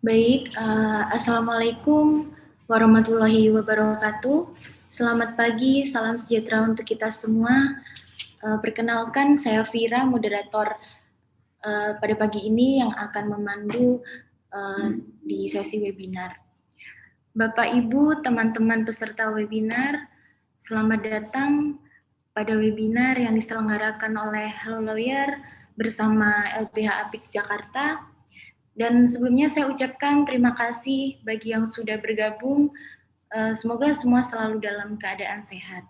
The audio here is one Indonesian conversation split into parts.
Baik, Assalamualaikum warahmatullahi wabarakatuh. Selamat pagi, salam sejahtera untuk kita semua. Perkenalkan, saya Vira, moderator pada pagi ini yang akan memandu di sesi webinar. Bapak, Ibu, teman-teman peserta webinar, selamat datang pada webinar yang diselenggarakan oleh Hello Lawyer bersama LBH Apik Jakarta. Dan sebelumnya saya ucapkan terima kasih bagi yang sudah bergabung. Semoga semua selalu dalam keadaan sehat.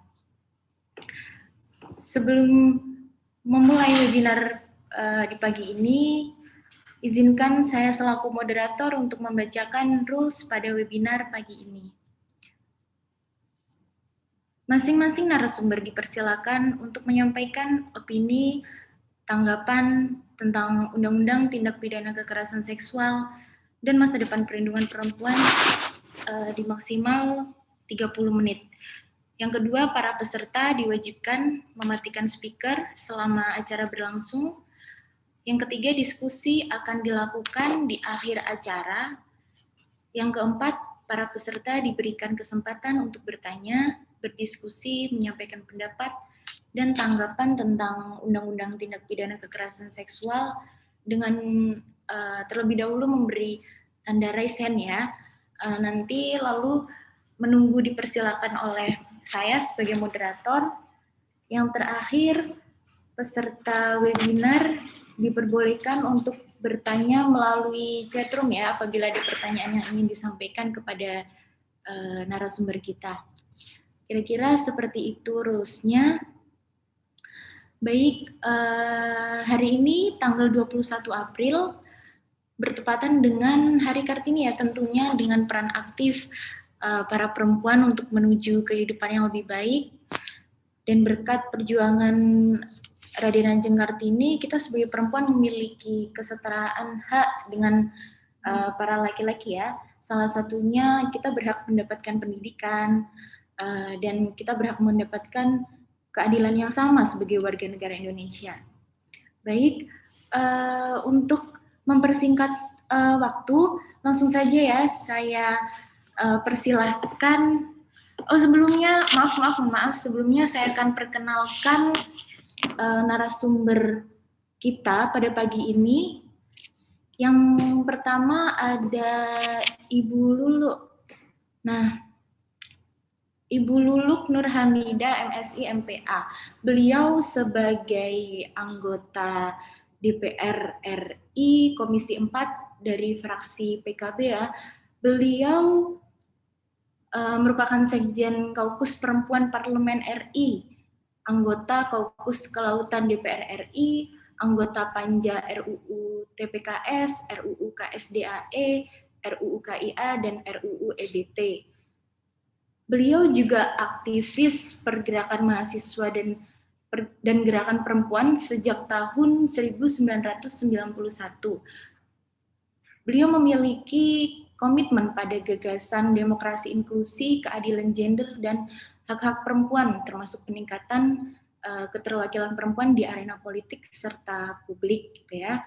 Sebelum memulai webinar di pagi ini, izinkan saya selaku moderator untuk membacakan rules pada webinar pagi ini. Masing-masing narasumber dipersilakan untuk menyampaikan opini, tanggapan tentang Undang-Undang Tindak Pidana Kekerasan Seksual dan Masa Depan Perlindungan Perempuan di maksimal 30 menit. Yang kedua, para peserta diwajibkan mematikan speaker selama acara berlangsung. Yang ketiga, diskusi akan dilakukan di akhir acara. Yang keempat, para peserta diberikan kesempatan untuk bertanya, berdiskusi, menyampaikan pendapat, dan tanggapan tentang Undang-Undang Tindak Pidana Kekerasan Seksual dengan terlebih dahulu memberi tanda raise hand ya. Nanti lalu menunggu dipersilakan oleh saya sebagai moderator. Yang terakhir, peserta webinar diperbolehkan untuk bertanya melalui chatroom ya apabila ada pertanyaan yang ingin disampaikan kepada narasumber kita. Kira-kira seperti itu rules-nya. Baik, hari ini tanggal 21 April bertepatan dengan Hari Kartini ya, tentunya dengan peran aktif para perempuan untuk menuju kehidupan yang lebih baik. Dan berkat perjuangan Raden Ajeng Kartini, kita sebagai perempuan memiliki kesetaraan hak dengan para laki-laki ya. Salah satunya kita berhak mendapatkan pendidikan dan kita berhak mendapatkan keadilan yang sama sebagai warga negara Indonesia. Baik, untuk mempersingkat waktu, langsung saja ya saya persilahkan. Oh sebelumnya, maaf, sebelumnya saya akan perkenalkan narasumber kita pada pagi ini. Yang pertama ada Ibu Lulu. Nah, Ibu Luluk Nurhamida, MSI, MPA. Beliau sebagai anggota DPR RI Komisi 4 dari fraksi PKB ya. Beliau merupakan Sekjen Kaukus Perempuan Parlemen RI, anggota Kaukus Kelautan DPR RI, anggota Panja RUU TPKS, RUU KSDAE, RUU KIA, dan RUU EBT. Beliau juga aktivis pergerakan mahasiswa dan gerakan perempuan sejak tahun 1991. Beliau memiliki komitmen pada gagasan demokrasi inklusi, keadilan gender, dan hak-hak perempuan, termasuk peningkatan keterwakilan perempuan di arena politik serta publik, gitu ya.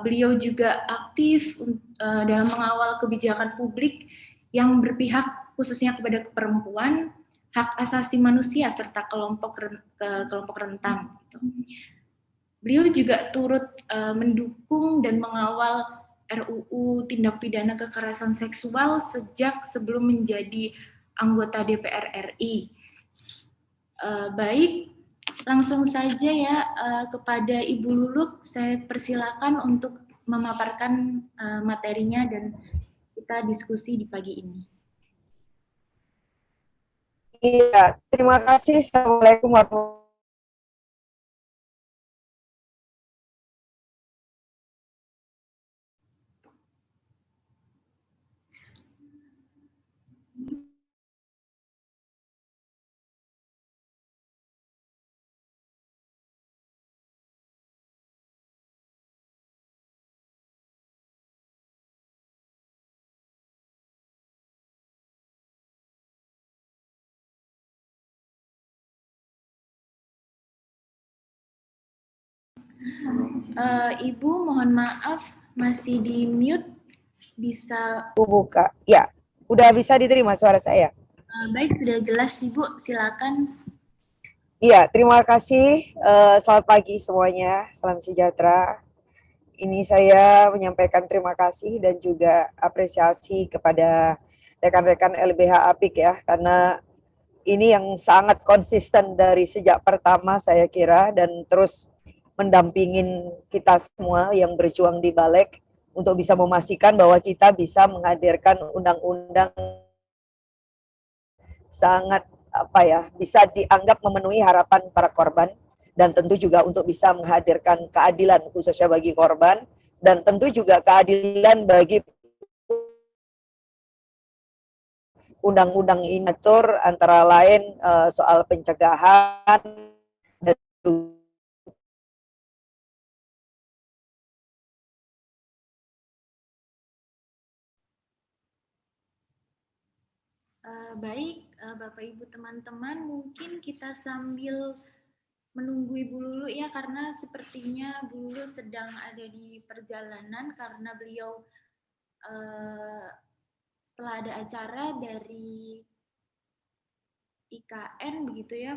Beliau juga aktif dalam mengawal kebijakan publik yang berpihak khususnya kepada perempuan, hak asasi manusia serta kelompok rentan. Gitu. Beliau juga turut mendukung dan mengawal RUU Tindak Pidana Kekerasan Seksual sejak sebelum menjadi anggota DPR RI. Baik, langsung saja ya kepada Ibu Luluk, saya persilakan untuk memaparkan materinya dan kita diskusi di pagi ini. Iya, terima kasih. Assalamualaikum warahmatullahi Ibu, mohon maaf masih di mute. Bisa. Buka. Ya, udah bisa diterima suara saya. Baik, sudah jelas Ibu, silakan. Iya, terima kasih. Selamat pagi semuanya. Salam sejahtera. Ini saya menyampaikan terima kasih dan juga apresiasi kepada rekan-rekan LBH Apik ya, karena ini yang sangat konsisten dari sejak pertama saya kira, dan terus mendampingin kita semua yang berjuang di Balek untuk bisa memastikan bahwa kita bisa menghadirkan undang-undang sangat bisa dianggap memenuhi harapan para korban, dan tentu juga untuk bisa menghadirkan keadilan khususnya bagi korban, dan tentu juga keadilan bagi undang-undang ini atur antara lain soal pencegahan dan Baik, Bapak Ibu teman-teman, mungkin kita sambil menunggu Ibu Lulu ya, karena sepertinya Bu Lulu sedang ada di perjalanan karena beliau setelah ada acara dari IKN begitu ya.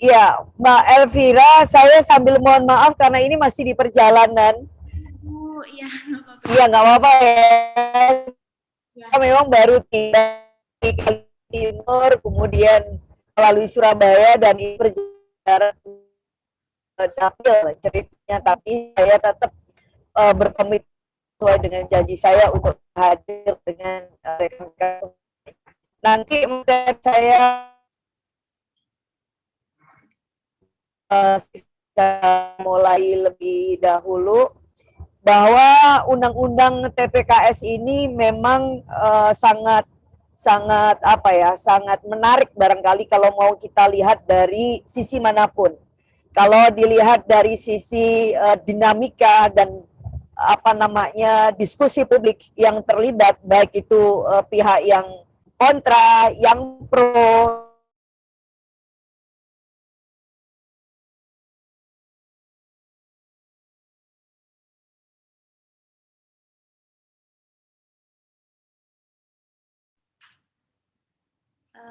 Ya, Mbak Elvira, saya sambil mohon maaf karena ini masih di perjalanan. Iya, nggak apa-apa. Iya, nggak apa-apa ya. Ya. Memang baru tiba di Timur, kemudian melalui Surabaya, dan ini berjalan dapil ceritanya, tapi saya tetap berkomitmen sesuai dengan janji saya untuk hadir dengan rekan-rekan. Nanti mungkin saya mulai lebih dahulu bahwa undang-undang TPKS ini memang sangat sangat menarik barangkali kalau mau kita lihat dari sisi manapun. Kalau dilihat dari sisi dinamika dan diskusi publik yang terlibat, baik itu pihak yang kontra, yang pro,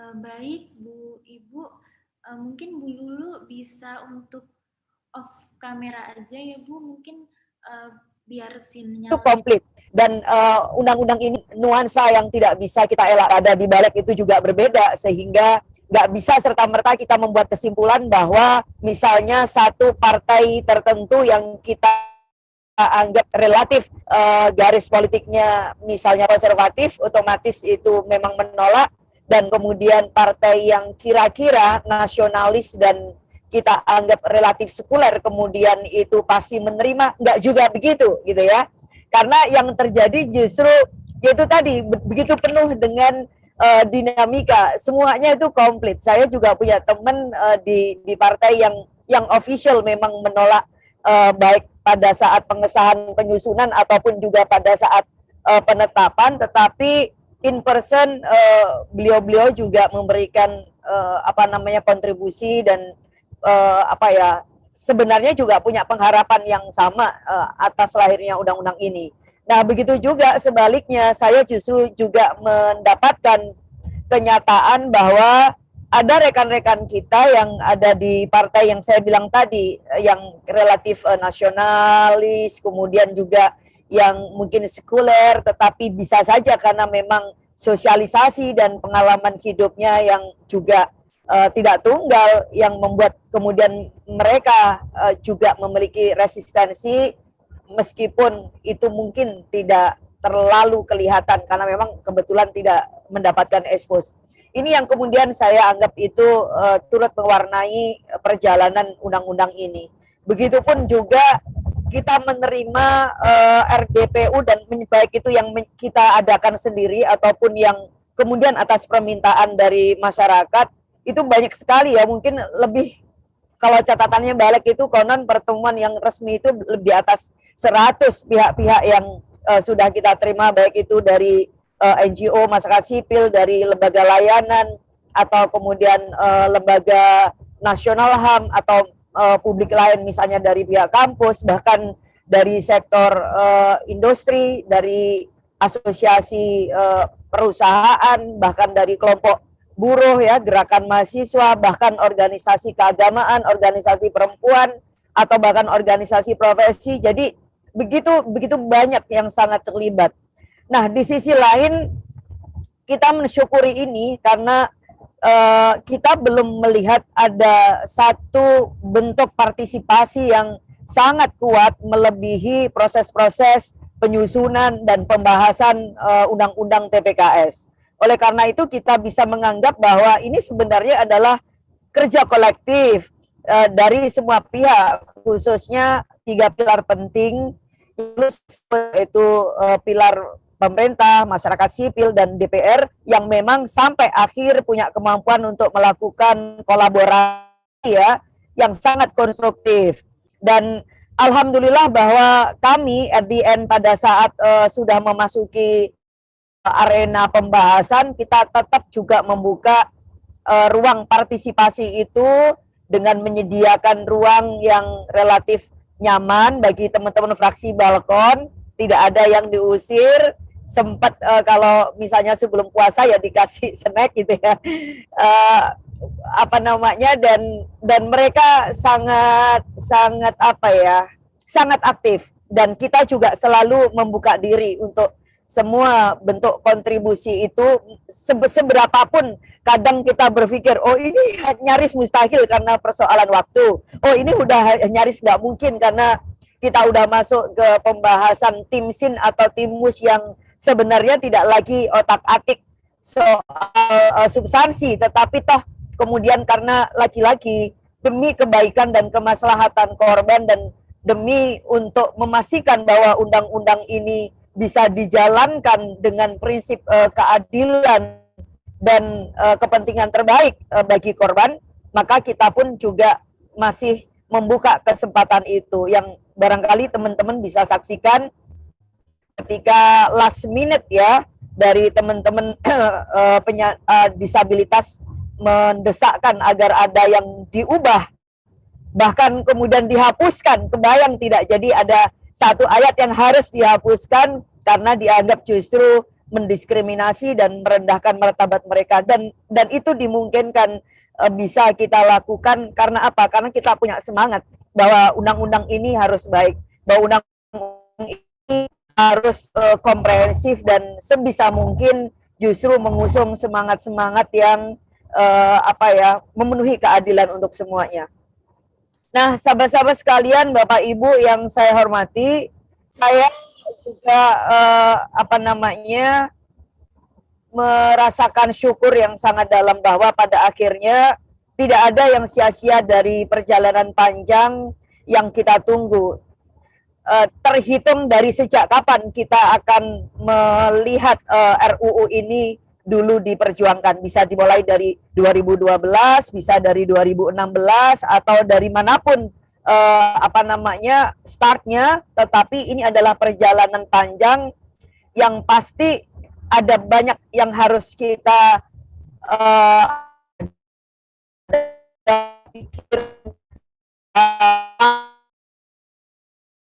Baik Bu Ibu, mungkin Bu Lulu bisa untuk off kamera aja ya Bu, mungkin biar itu sinyal. komplit. Dan undang-undang ini nuansa yang tidak bisa kita elak ada di balik itu juga berbeda, sehingga nggak bisa serta-merta kita membuat kesimpulan bahwa misalnya satu partai tertentu yang kita anggap relatif garis politiknya misalnya konservatif, otomatis itu memang menolak, dan kemudian partai yang kira-kira nasionalis dan kita anggap relatif sekuler kemudian itu pasti menerima, nggak juga begitu gitu ya. Karena yang terjadi justru itu tadi begitu penuh dengan dinamika, semuanya itu komplit. Saya juga punya teman di partai yang official memang menolak, baik pada saat pengesahan penyusunan ataupun juga pada saat penetapan, tetapi in person beliau-beliau juga memberikan kontribusi, dan sebenarnya juga punya pengharapan yang sama atas lahirnya undang-undang ini. Nah, begitu juga sebaliknya, saya justru juga mendapatkan kenyataan bahwa ada rekan-rekan kita yang ada di partai yang saya bilang tadi, yang relatif nasionalis, kemudian juga yang mungkin sekuler, tetapi bisa saja karena memang sosialisasi dan pengalaman hidupnya yang juga tidak tunggal, yang membuat kemudian mereka juga memiliki resistensi, meskipun itu mungkin tidak terlalu kelihatan karena memang kebetulan tidak mendapatkan expose. Ini yang kemudian saya anggap itu turut mewarnai perjalanan undang-undang ini. Begitupun juga kita menerima RDPU, dan baik itu yang kita adakan sendiri ataupun yang kemudian atas permintaan dari masyarakat, itu banyak sekali ya, mungkin lebih, kalau catatannya balik itu konon pertemuan yang resmi itu lebih atas 100 pihak-pihak yang sudah kita terima, baik itu dari NGO, masyarakat sipil, dari lembaga layanan, atau kemudian lembaga Nasional HAM atau publik lain, misalnya dari pihak kampus, bahkan dari sektor industri, dari asosiasi perusahaan, bahkan dari kelompok buruh ya, gerakan mahasiswa, bahkan organisasi keagamaan, organisasi perempuan, atau bahkan organisasi profesi. Jadi begitu banyak yang sangat terlibat. Nah, di sisi lain kita mensyukuri ini karena kita belum melihat ada satu bentuk partisipasi yang sangat kuat melebihi proses-proses penyusunan dan pembahasan undang-undang TPKS. Oleh karena itu kita bisa menganggap bahwa ini sebenarnya adalah kerja kolektif dari semua pihak, khususnya 3 pilar penting, yaitu pilar pemerintah, masyarakat sipil, dan DPR yang memang sampai akhir punya kemampuan untuk melakukan kolaborasi ya yang sangat konstruktif. Dan alhamdulillah bahwa kami at the end pada saat sudah memasuki arena pembahasan, kita tetap juga membuka ruang partisipasi itu dengan menyediakan ruang yang relatif nyaman bagi teman-teman fraksi balkon, tidak ada yang diusir. Sempat kalau misalnya sebelum puasa ya dikasih snack gitu ya, apa namanya, dan mereka sangat apa ya, sangat aktif, dan kita juga selalu membuka diri untuk semua bentuk kontribusi itu. Seberapapun kadang kita berpikir, oh ini nyaris mustahil karena persoalan waktu, oh ini udah nyaris nggak mungkin karena kita udah masuk ke pembahasan tim sin atau timus yang sebenarnya tidak lagi otak-atik soal substansi, tetapi toh kemudian karena lagi-lagi demi kebaikan dan kemaslahatan korban dan demi untuk memastikan bahwa undang-undang ini bisa dijalankan dengan prinsip keadilan dan kepentingan terbaik bagi korban, maka kita pun juga masih membuka kesempatan itu, yang barangkali teman-teman bisa saksikan ketika last minute ya dari teman-teman disabilitas mendesakkan agar ada yang diubah, bahkan kemudian dihapuskan. Kebayang tidak? Jadi ada satu ayat yang harus dihapuskan karena dianggap justru mendiskriminasi dan merendahkan martabat mereka, dan itu dimungkinkan bisa kita lakukan karena apa? Karena kita punya semangat bahwa undang-undang ini harus baik, bahwa undang-undang ini harus komprehensif, dan sebisa mungkin justru mengusung semangat-semangat yang apa ya, memenuhi keadilan untuk semuanya. Nah, sahabat-sahabat sekalian, Bapak Ibu yang saya hormati, saya juga apa namanya, merasakan syukur yang sangat dalam bahwa pada akhirnya tidak ada yang sia-sia dari perjalanan panjang yang kita tunggu. Terhitung dari sejak kapan kita akan melihat RUU ini dulu diperjuangkan. Bisa dimulai dari 2012, bisa dari 2016, atau dari manapun apa namanya startnya, tetapi ini adalah perjalanan panjang yang pasti ada banyak yang harus kita pikir,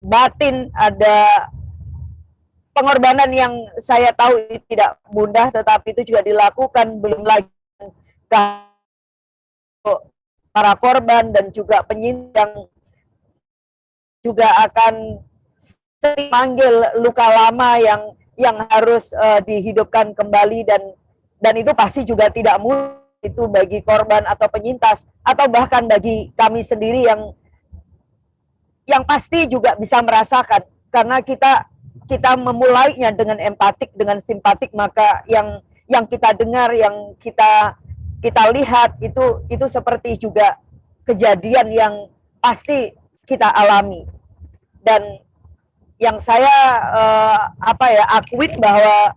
batin, ada pengorbanan yang saya tahu tidak mudah, tetapi itu juga dilakukan, belum lagi para korban dan juga penyintas yang juga akan memanggil luka lama yang harus dihidupkan kembali, dan itu pasti juga tidak mudah itu bagi korban atau penyintas, atau bahkan bagi kami sendiri yang pasti juga bisa merasakan, karena kita memulainya dengan empatik, dengan simpatik, maka yang kita dengar, yang kita lihat itu seperti juga kejadian yang pasti kita alami. Dan yang saya akuin bahwa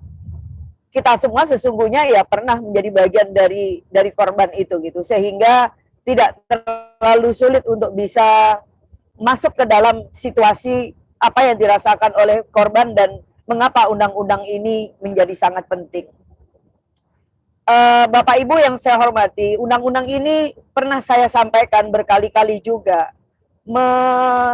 kita semua sesungguhnya ya pernah menjadi bagian dari korban itu gitu, sehingga tidak terlalu sulit untuk bisa masuk ke dalam situasi apa yang dirasakan oleh korban dan mengapa undang-undang ini menjadi sangat penting. Bapak Ibu yang saya hormati, undang-undang ini pernah saya sampaikan berkali-kali juga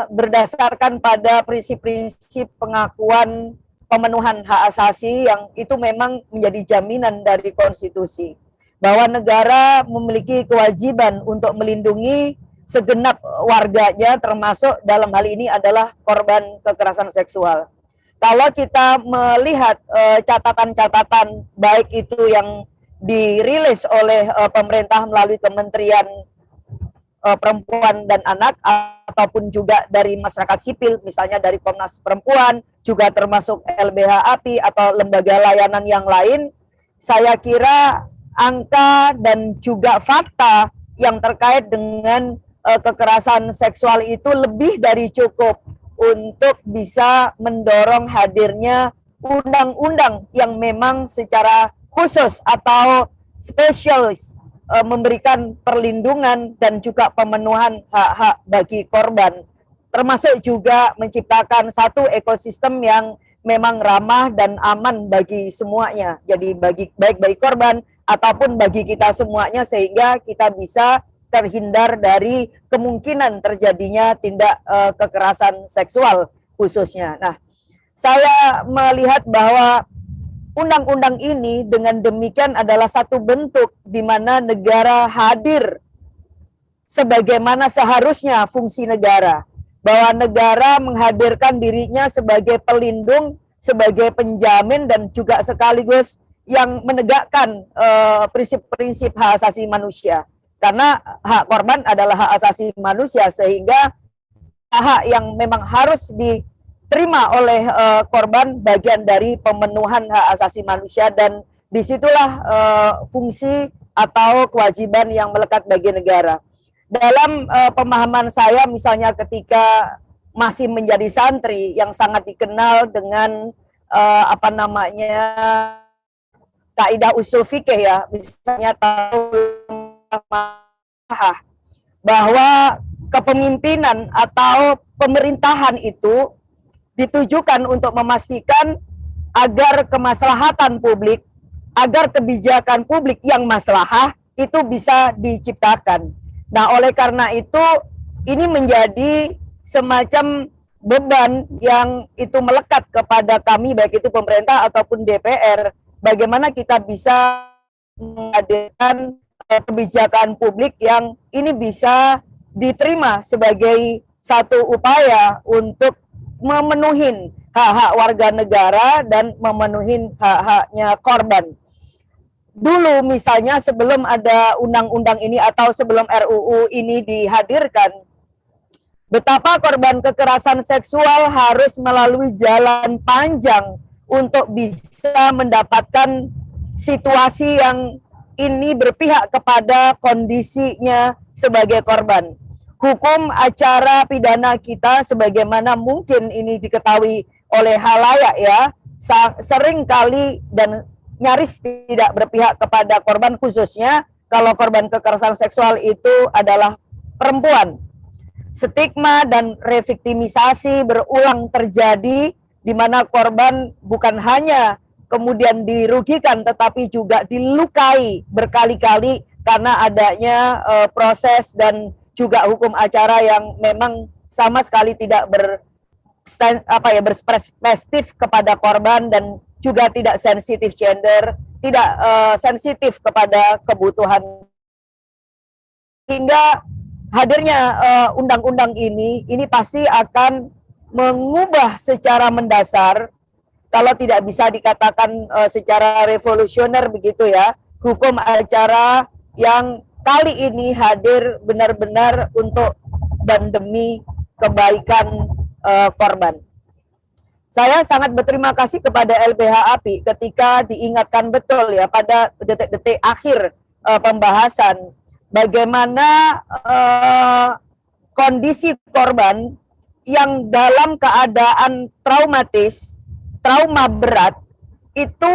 berdasarkan pada prinsip-prinsip pengakuan pemenuhan hak asasi yang itu memang menjadi jaminan dari konstitusi bahwa negara memiliki kewajiban untuk melindungi segenap warganya termasuk dalam hal ini adalah korban kekerasan seksual. Kalau kita melihat catatan-catatan baik itu yang dirilis oleh pemerintah melalui Kementerian Perempuan dan Anak ataupun juga dari masyarakat sipil, misalnya dari Komnas Perempuan, juga termasuk LBH API atau lembaga layanan yang lain, saya kira angka dan juga fakta yang terkait dengan kekerasan seksual itu lebih dari cukup untuk bisa mendorong hadirnya undang-undang yang memang secara khusus atau spesialis memberikan perlindungan dan juga pemenuhan hak-hak bagi korban, termasuk juga menciptakan satu ekosistem yang memang ramah dan aman bagi semuanya. Jadi baik bagi korban ataupun bagi kita semuanya sehingga kita bisa terhindar dari kemungkinan terjadinya tindak kekerasan seksual khususnya. Nah, saya melihat bahwa undang-undang ini dengan demikian adalah satu bentuk di mana negara hadir sebagaimana seharusnya fungsi negara. Bahwa negara menghadirkan dirinya sebagai pelindung, sebagai penjamin dan juga sekaligus yang menegakkan prinsip-prinsip hak asasi manusia. Karena hak korban adalah hak asasi manusia sehingga hak yang memang harus diterima oleh korban bagian dari pemenuhan hak asasi manusia dan disitulah fungsi atau kewajiban yang melekat bagi negara. Dalam pemahaman saya misalnya ketika masih menjadi santri yang sangat dikenal dengan kaidah usul fikih ya, misalnya tahu bahwa kepemimpinan atau pemerintahan itu ditujukan untuk memastikan agar kemaslahatan publik, agar kebijakan publik yang maslahah itu bisa diciptakan. Nah, oleh karena itu ini menjadi semacam beban yang itu melekat kepada kami baik itu pemerintah ataupun DPR, bagaimana kita bisa menghadirkan kebijakan publik yang ini bisa diterima sebagai satu upaya untuk memenuhi hak-hak warga negara dan memenuhi hak-haknya korban. Dulu misalnya sebelum ada undang-undang ini atau sebelum RUU ini dihadirkan, betapa korban kekerasan seksual harus melalui jalan panjang untuk bisa mendapatkan situasi yang ini berpihak kepada kondisinya sebagai korban. Hukum acara pidana kita sebagaimana mungkin ini diketahui oleh halayak ya, sering kali dan nyaris tidak berpihak kepada korban, khususnya kalau korban kekerasan seksual itu adalah perempuan. Stigma dan reviktimisasi berulang terjadi di mana korban bukan hanya kemudian dirugikan tetapi juga dilukai berkali-kali karena adanya proses dan juga hukum acara yang memang sama sekali tidak berperspektif kepada korban dan juga tidak sensitif gender, tidak sensitif kepada kebutuhan. Hingga hadirnya undang-undang ini pasti akan mengubah secara mendasar, kalau tidak bisa dikatakan secara revolusioner begitu ya, hukum acara yang kali ini hadir benar-benar untuk dan demi kebaikan korban. Saya sangat berterima kasih kepada LBH API ketika diingatkan betul ya pada detik-detik akhir pembahasan bagaimana kondisi korban yang dalam keadaan traumatis, trauma berat itu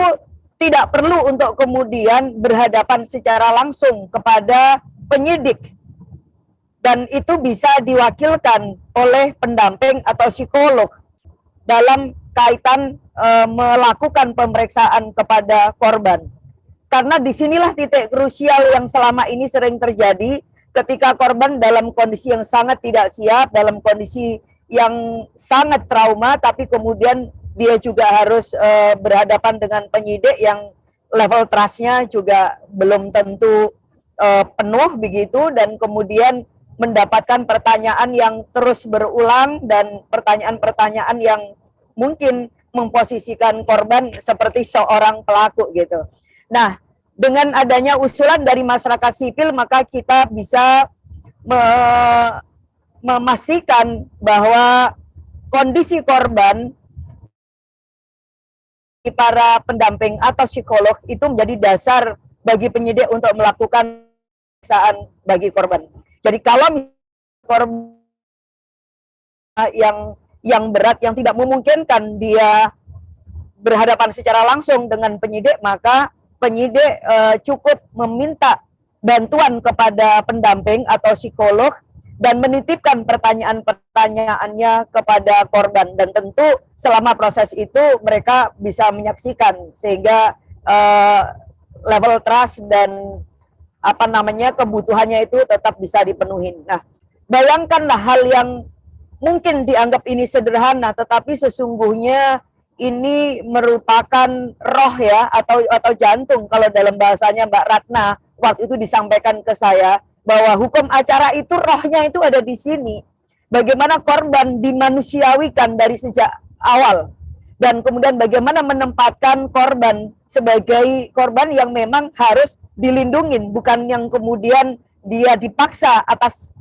tidak perlu untuk kemudian berhadapan secara langsung kepada penyidik dan itu bisa diwakilkan oleh pendamping atau psikolog dalam kaitan melakukan pemeriksaan kepada korban. karena disinilah titik krusial yang selama ini sering terjadi ketika korban dalam kondisi yang sangat tidak siap, dalam kondisi yang sangat trauma, tapi kemudian dia juga harus berhadapan dengan penyidik yang level trust-nya juga belum tentu penuh begitu, dan kemudian mendapatkan pertanyaan yang terus berulang dan pertanyaan-pertanyaan yang mungkin memposisikan korban seperti seorang pelaku gitu. Nah, dengan adanya usulan dari masyarakat sipil, maka kita bisa memastikan bahwa kondisi korban, para pendamping atau psikolog itu menjadi dasar bagi penyidik untuk melakukan pemeriksaan bagi korban. Jadi kalau korban yang berat, yang tidak memungkinkan dia berhadapan secara langsung dengan penyidik, maka penyidik cukup meminta bantuan kepada pendamping atau psikolog dan menitipkan pertanyaan-pertanyaannya kepada korban, dan tentu selama proses itu mereka bisa menyaksikan sehingga level trust dan kebutuhannya itu tetap bisa dipenuhi. Nah, bayangkanlah hal yang mungkin dianggap ini sederhana, tetapi sesungguhnya ini merupakan roh ya, atau jantung kalau dalam bahasanya Mbak Ratna waktu itu disampaikan ke saya, bahwa hukum acara itu rohnya itu ada di sini. Bagaimana korban dimanusiawikan dari sejak awal, dan kemudian bagaimana menempatkan korban sebagai korban yang memang harus dilindungin, bukan yang kemudian dia dipaksa atas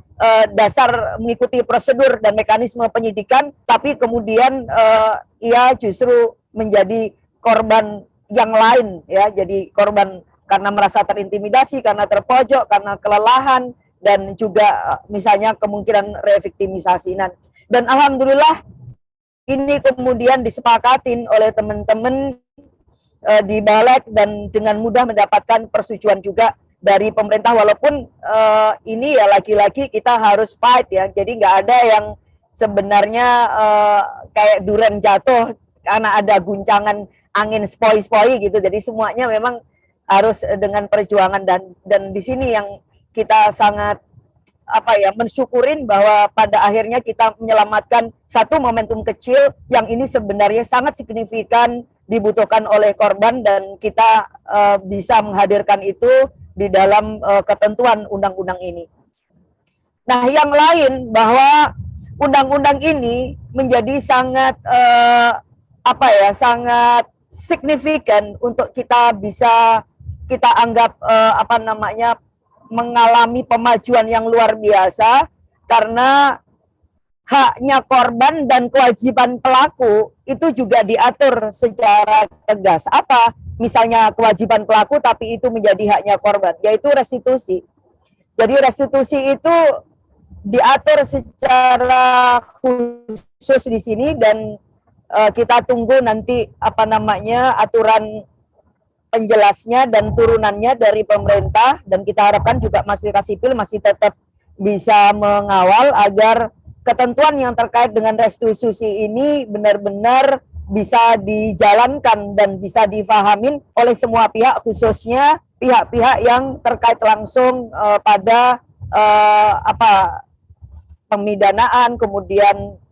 dasar mengikuti prosedur dan mekanisme penyidikan, tapi kemudian ia justru menjadi korban yang lain ya, jadi korban karena merasa terintimidasi, karena terpojok, karena kelelahan, dan juga misalnya kemungkinan reviktimisasi. Dan alhamdulillah ini kemudian disepakatin oleh teman-teman di Balik, dan dengan mudah mendapatkan persetujuan juga dari pemerintah, walaupun ini ya lagi-lagi kita harus fight ya, jadi nggak ada yang sebenarnya kayak durian jatuh karena ada guncangan angin sepoi-sepoi gitu, jadi semuanya memang harus dengan perjuangan, dan di sini yang kita sangat mensyukurin bahwa pada akhirnya kita menyelamatkan satu momentum kecil yang ini sebenarnya sangat signifikan dibutuhkan oleh korban, dan kita bisa menghadirkan itu di dalam ketentuan undang-undang ini. Nah, yang lain bahwa undang-undang ini menjadi sangat sangat signifikan untuk kita bisa kita anggap mengalami pemajuan yang luar biasa, karena haknya korban dan kewajiban pelaku itu juga diatur secara tegas. Apa? Misalnya kewajiban pelaku tapi itu menjadi haknya korban, yaitu restitusi. Jadi restitusi itu diatur secara khusus di sini, dan kita tunggu nanti aturan penjelasnya dan turunannya dari pemerintah, dan kita harapkan juga masyarakat sipil masih tetap bisa mengawal agar ketentuan yang terkait dengan restitusi ini benar-benar bisa dijalankan dan bisa difahamin oleh semua pihak, khususnya pihak-pihak yang terkait langsung pada pemidanaan, kemudian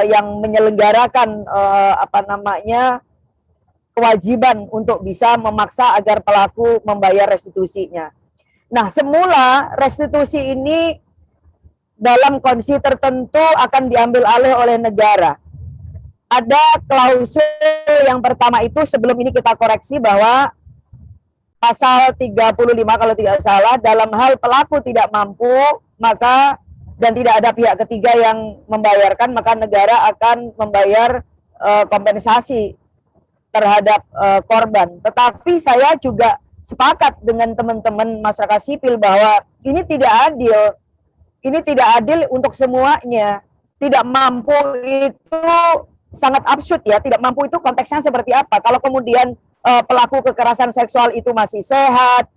yang menyelenggarakan kewajiban untuk bisa memaksa agar pelaku membayar restitusinya. Nah, semula restitusi ini dalam kondisi tertentu akan diambil alih oleh negara. Ada klausul yang pertama itu, sebelum ini kita koreksi, bahwa pasal 35 kalau tidak salah, dalam hal pelaku tidak mampu maka dan tidak ada pihak ketiga yang membayarkan, maka negara akan membayar kompensasi terhadap korban. Tetapi saya juga sepakat dengan teman-teman masyarakat sipil bahwa ini tidak adil. Ini tidak adil untuk semuanya. Tidak mampu itu sangat absurd ya. Tidak mampu itu konteksnya seperti apa? Kalau kemudian pelaku kekerasan seksual itu masih sehat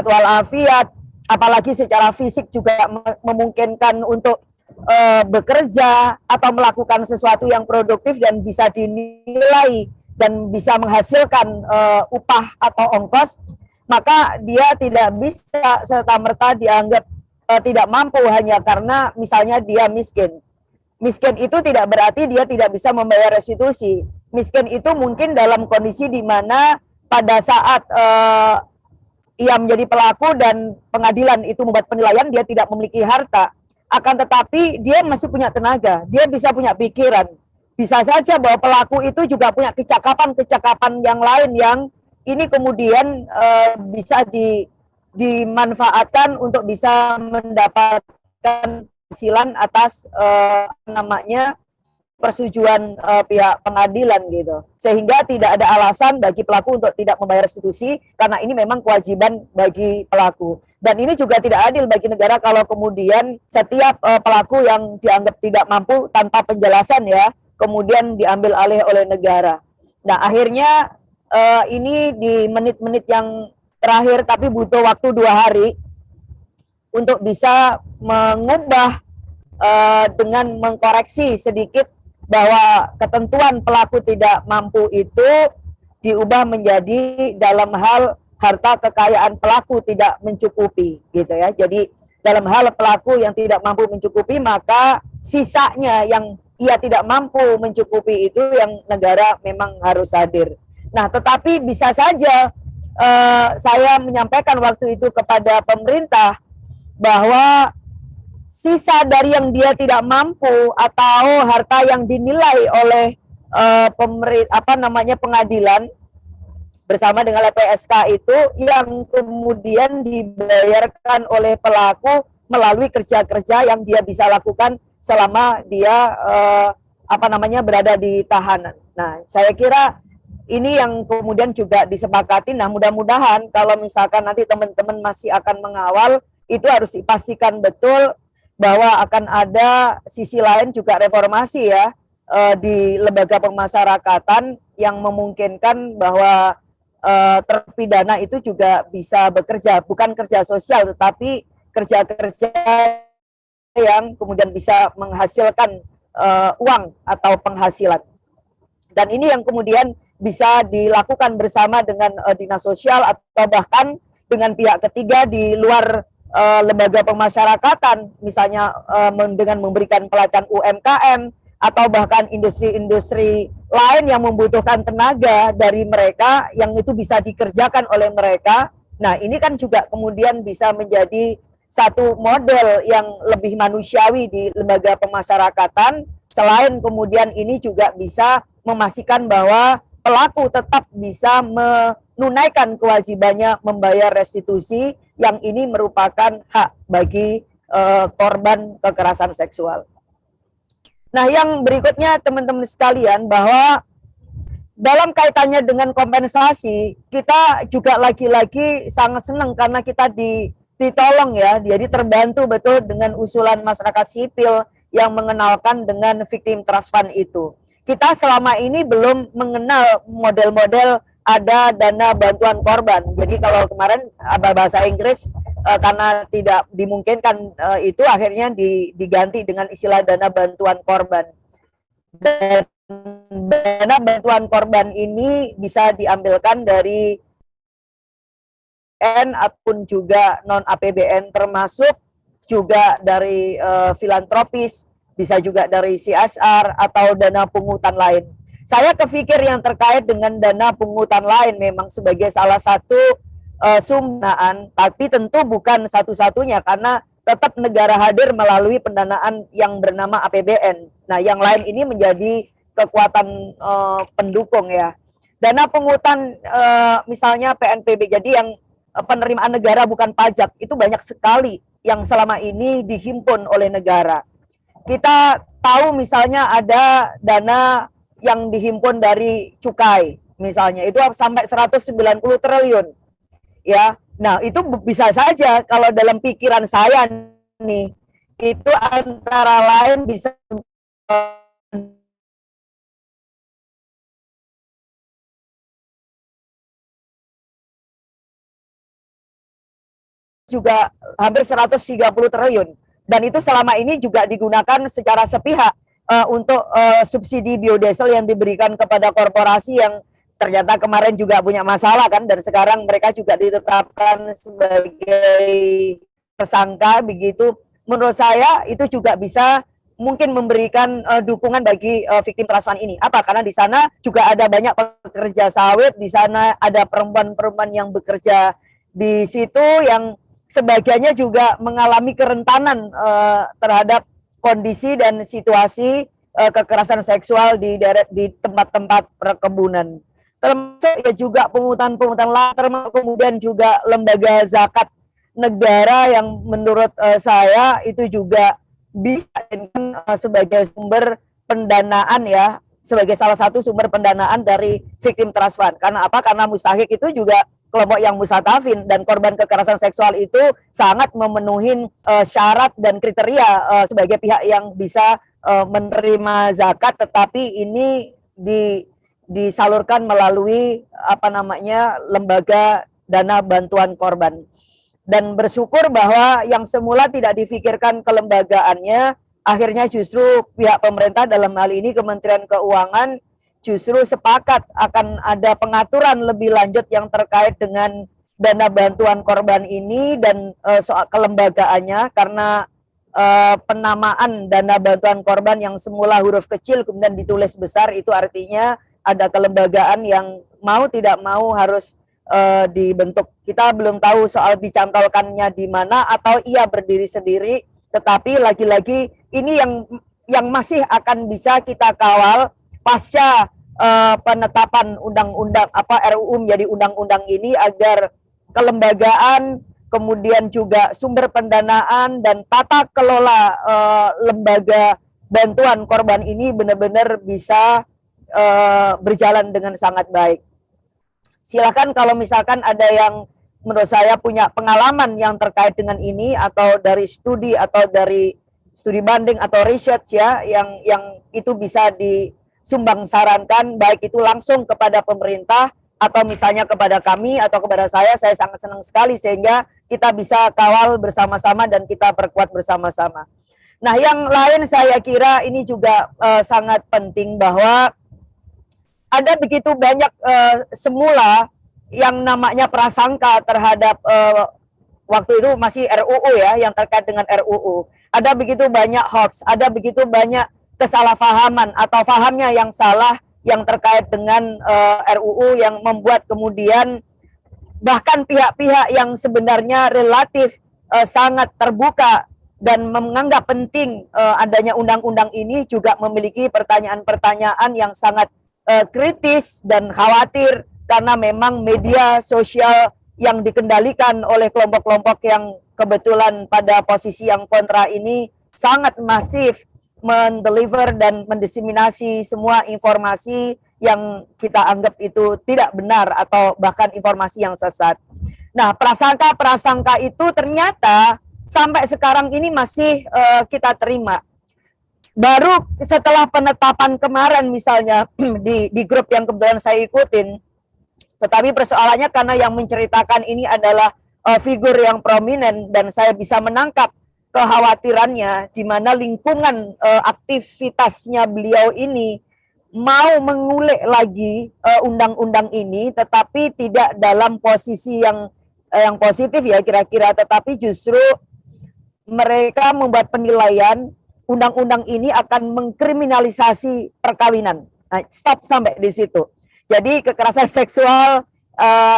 walafiat, apalagi secara fisik juga memungkinkan untuk bekerja atau melakukan sesuatu yang produktif dan bisa dinilai dan bisa menghasilkan upah atau ongkos, maka dia tidak bisa serta-merta dianggap tidak mampu hanya karena misalnya dia miskin. Miskin itu tidak berarti dia tidak bisa membayar restitusi. Miskin itu mungkin dalam kondisi di mana pada saat ia menjadi pelaku dan pengadilan itu membuat penilaian dia tidak memiliki harta, akan tetapi dia masih punya tenaga, dia bisa punya pikiran. Bisa saja bahwa pelaku itu juga punya kecakapan-kecakapan yang lain yang ini kemudian bisa dimanfaatkan untuk bisa mendapatkan hasilan atas namanya persetujuan pihak pengadilan gitu. Sehingga tidak ada alasan bagi pelaku untuk tidak membayar restitusi karena ini memang kewajiban bagi pelaku. Dan ini juga tidak adil bagi negara kalau kemudian setiap pelaku yang dianggap tidak mampu tanpa penjelasan ya, kemudian diambil alih oleh negara. Nah, akhirnya ini di menit-menit yang terakhir tapi butuh waktu 2 hari untuk bisa mengubah dengan mengkoreksi sedikit bahwa ketentuan pelaku tidak mampu itu diubah menjadi dalam hal harta kekayaan pelaku tidak mencukupi gitu ya. Jadi dalam hal pelaku yang tidak mampu mencukupi maka sisanya yang ia tidak mampu mencukupi itu yang negara memang harus hadir. Nah, tetapi bisa saja saya menyampaikan waktu itu kepada pemerintah bahwa sisa dari yang dia tidak mampu atau harta yang dinilai oleh pengadilan bersama dengan LPSK itu yang kemudian dibayarkan oleh pelaku melalui kerja-kerja yang dia bisa lakukan selama dia berada di tahanan. Nah, saya kira ini yang kemudian juga disepakati. Nah, mudah-mudahan kalau misalkan nanti teman-teman masih akan mengawal, itu harus dipastikan betul bahwa akan ada sisi lain juga reformasi ya di lembaga pemasyarakatan yang memungkinkan bahwa terpidana itu juga bisa bekerja, bukan kerja sosial tetapi kerja-kerja yang kemudian bisa menghasilkan uang atau penghasilan. Dan ini yang kemudian bisa dilakukan bersama dengan dinas sosial atau bahkan dengan pihak ketiga di luar lembaga pemasyarakatan, misalnya dengan memberikan pelatihan UMKM atau bahkan industri-industri lain yang membutuhkan tenaga dari mereka yang itu bisa dikerjakan oleh mereka. Nah, ini kan juga kemudian bisa menjadi satu model yang lebih manusiawi di lembaga pemasyarakatan. Selain kemudian ini juga bisa memastikan bahwa pelaku tetap bisa menunaikan kewajibannya membayar restitusi yang ini merupakan hak bagi korban kekerasan seksual. Nah, yang berikutnya teman-teman sekalian, bahwa dalam kaitannya dengan kompensasi, kita juga lagi-lagi sangat senang karena kita ditolong ya, jadi terbantu betul dengan usulan masyarakat sipil yang mengenalkan dengan Victim Trust Fund itu. Kita selama ini belum mengenal model-model ada dana bantuan korban. Jadi kalau kemarin bahasa Inggris karena tidak dimungkinkan itu akhirnya diganti dengan istilah dana bantuan korban. Dan dana bantuan korban ini bisa diambilkan dari APBN ataupun juga non APBN, termasuk juga dari filantropis, bisa juga dari CSR atau dana pungutan lain. Saya kepikir yang terkait dengan dana pungutan lain memang sebagai salah satu sumbangan, tapi tentu bukan satu-satunya karena tetap negara hadir melalui pendanaan yang bernama APBN. Nah, yang lain ini menjadi kekuatan pendukung ya. Dana pungutan misalnya PNPB, jadi yang penerimaan negara bukan pajak, itu banyak sekali yang selama ini dihimpun oleh negara. Kita tahu misalnya ada dana yang dihimpun dari cukai, misalnya itu sampai 190 triliun. Ya, nah itu bisa saja kalau dalam pikiran saya nih, itu antara lain bisa juga hampir 130 triliun. Dan itu selama ini juga digunakan secara sepihak untuk subsidi biodiesel yang diberikan kepada korporasi yang ternyata kemarin juga punya masalah kan, dan sekarang mereka juga ditetapkan sebagai tersangka begitu. Menurut saya itu juga bisa mungkin memberikan dukungan bagi victim trust fund ini. Apa? Karena di sana juga ada banyak pekerja sawit, di sana ada perempuan-perempuan yang bekerja di situ yang sebagiannya juga mengalami kerentanan terhadap kondisi dan situasi kekerasan seksual di tempat-tempat perkebunan. Termasuk ya juga pungutan-pungutan lahan, termasuk kemudian juga lembaga zakat negara yang menurut saya itu juga bisa sebagai sumber pendanaan ya, sebagai salah satu sumber pendanaan dari victim trust fund. Karena apa? Karena mustahik itu juga kelompok yang mustadafin, dan korban kekerasan seksual itu sangat memenuhi syarat dan kriteria sebagai pihak yang bisa menerima zakat, tetapi ini disalurkan melalui apa namanya lembaga dana bantuan korban. Dan bersyukur bahwa yang semula tidak difikirkan kelembagaannya, akhirnya justru pihak pemerintah dalam hal ini Kementerian Keuangan justru sepakat akan ada pengaturan lebih lanjut yang terkait dengan dana bantuan korban ini dan soal kelembagaannya, karena penamaan dana bantuan korban yang semula huruf kecil kemudian ditulis besar, itu artinya ada kelembagaan yang mau tidak mau harus dibentuk. Kita belum tahu soal dicantolkannya di mana atau ia berdiri sendiri, tetapi lagi-lagi ini yang masih akan bisa kita kawal pasca penetapan undang-undang RUU menjadi undang-undang ini, agar kelembagaan, kemudian juga sumber pendanaan dan tata kelola lembaga bantuan korban ini benar-benar bisa berjalan dengan sangat baik. Silakan kalau misalkan ada yang menurut saya punya pengalaman yang terkait dengan ini, atau dari studi atau dari studi banding atau research ya, yang itu bisa disumbang sarankan, baik itu langsung kepada pemerintah atau misalnya kepada kami atau kepada saya sangat senang sekali, sehingga kita bisa kawal bersama-sama dan kita perkuat bersama-sama. Nah, yang lain saya kira ini juga sangat penting, bahwa ada begitu banyak semula yang namanya prasangka terhadap waktu itu masih RUU ya, yang terkait dengan RUU. Ada begitu banyak hoax, ada begitu banyak kesalahpahaman atau pahamnya yang salah yang terkait dengan RUU, yang membuat kemudian bahkan pihak-pihak yang sebenarnya relatif sangat terbuka dan menganggap penting adanya undang-undang ini juga memiliki pertanyaan-pertanyaan yang sangat kritis dan khawatir, karena memang media sosial yang dikendalikan oleh kelompok-kelompok yang kebetulan pada posisi yang kontra ini sangat masif mendeliver dan mendiseminasi semua informasi yang kita anggap itu tidak benar atau bahkan informasi yang sesat. Nah, prasangka-prasangka itu ternyata sampai sekarang ini masih kita terima. Baru setelah penetapan kemarin misalnya di grup yang kebetulan saya ikutin, tetapi persoalannya karena yang menceritakan ini adalah figur yang prominent, dan saya bisa menangkap kekhawatirannya di mana lingkungan aktivitasnya beliau ini mau mengulik lagi undang-undang ini, tetapi tidak dalam posisi yang positif ya kira-kira, tetapi justru mereka membuat penilaian undang-undang ini akan mengkriminalisasi perkawinan. Nah, stop sampai di situ. Jadi kekerasan seksual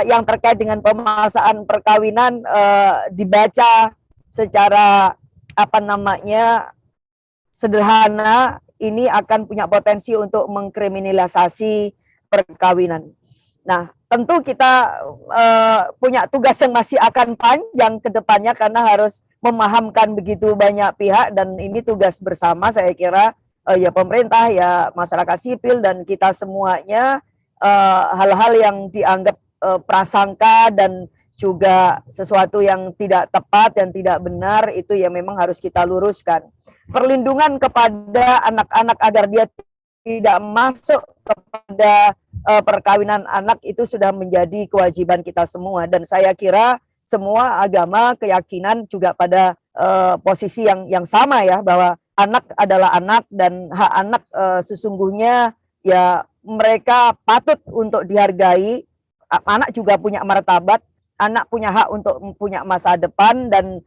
yang terkait dengan pemaksaan perkawinan dibaca secara sederhana, ini akan punya potensi untuk mengkriminalisasi perkawinan. Nah, tentu kita punya tugas yang masih akan panjang ke depannya, karena harus memahamkan begitu banyak pihak, dan ini tugas bersama saya kira, ya pemerintah, ya masyarakat sipil, dan kita semuanya. Hal-hal yang dianggap prasangka dan juga sesuatu yang tidak tepat dan tidak benar, itu ya memang harus kita luruskan. Perlindungan kepada anak-anak agar dia tidak masuk kepada perkawinan anak itu sudah menjadi kewajiban kita semua, dan saya kira semua agama keyakinan juga pada posisi yang sama ya, bahwa anak adalah anak, dan hak anak sesungguhnya ya mereka patut untuk dihargai. Anak juga punya martabat, anak punya hak untuk punya masa depan, dan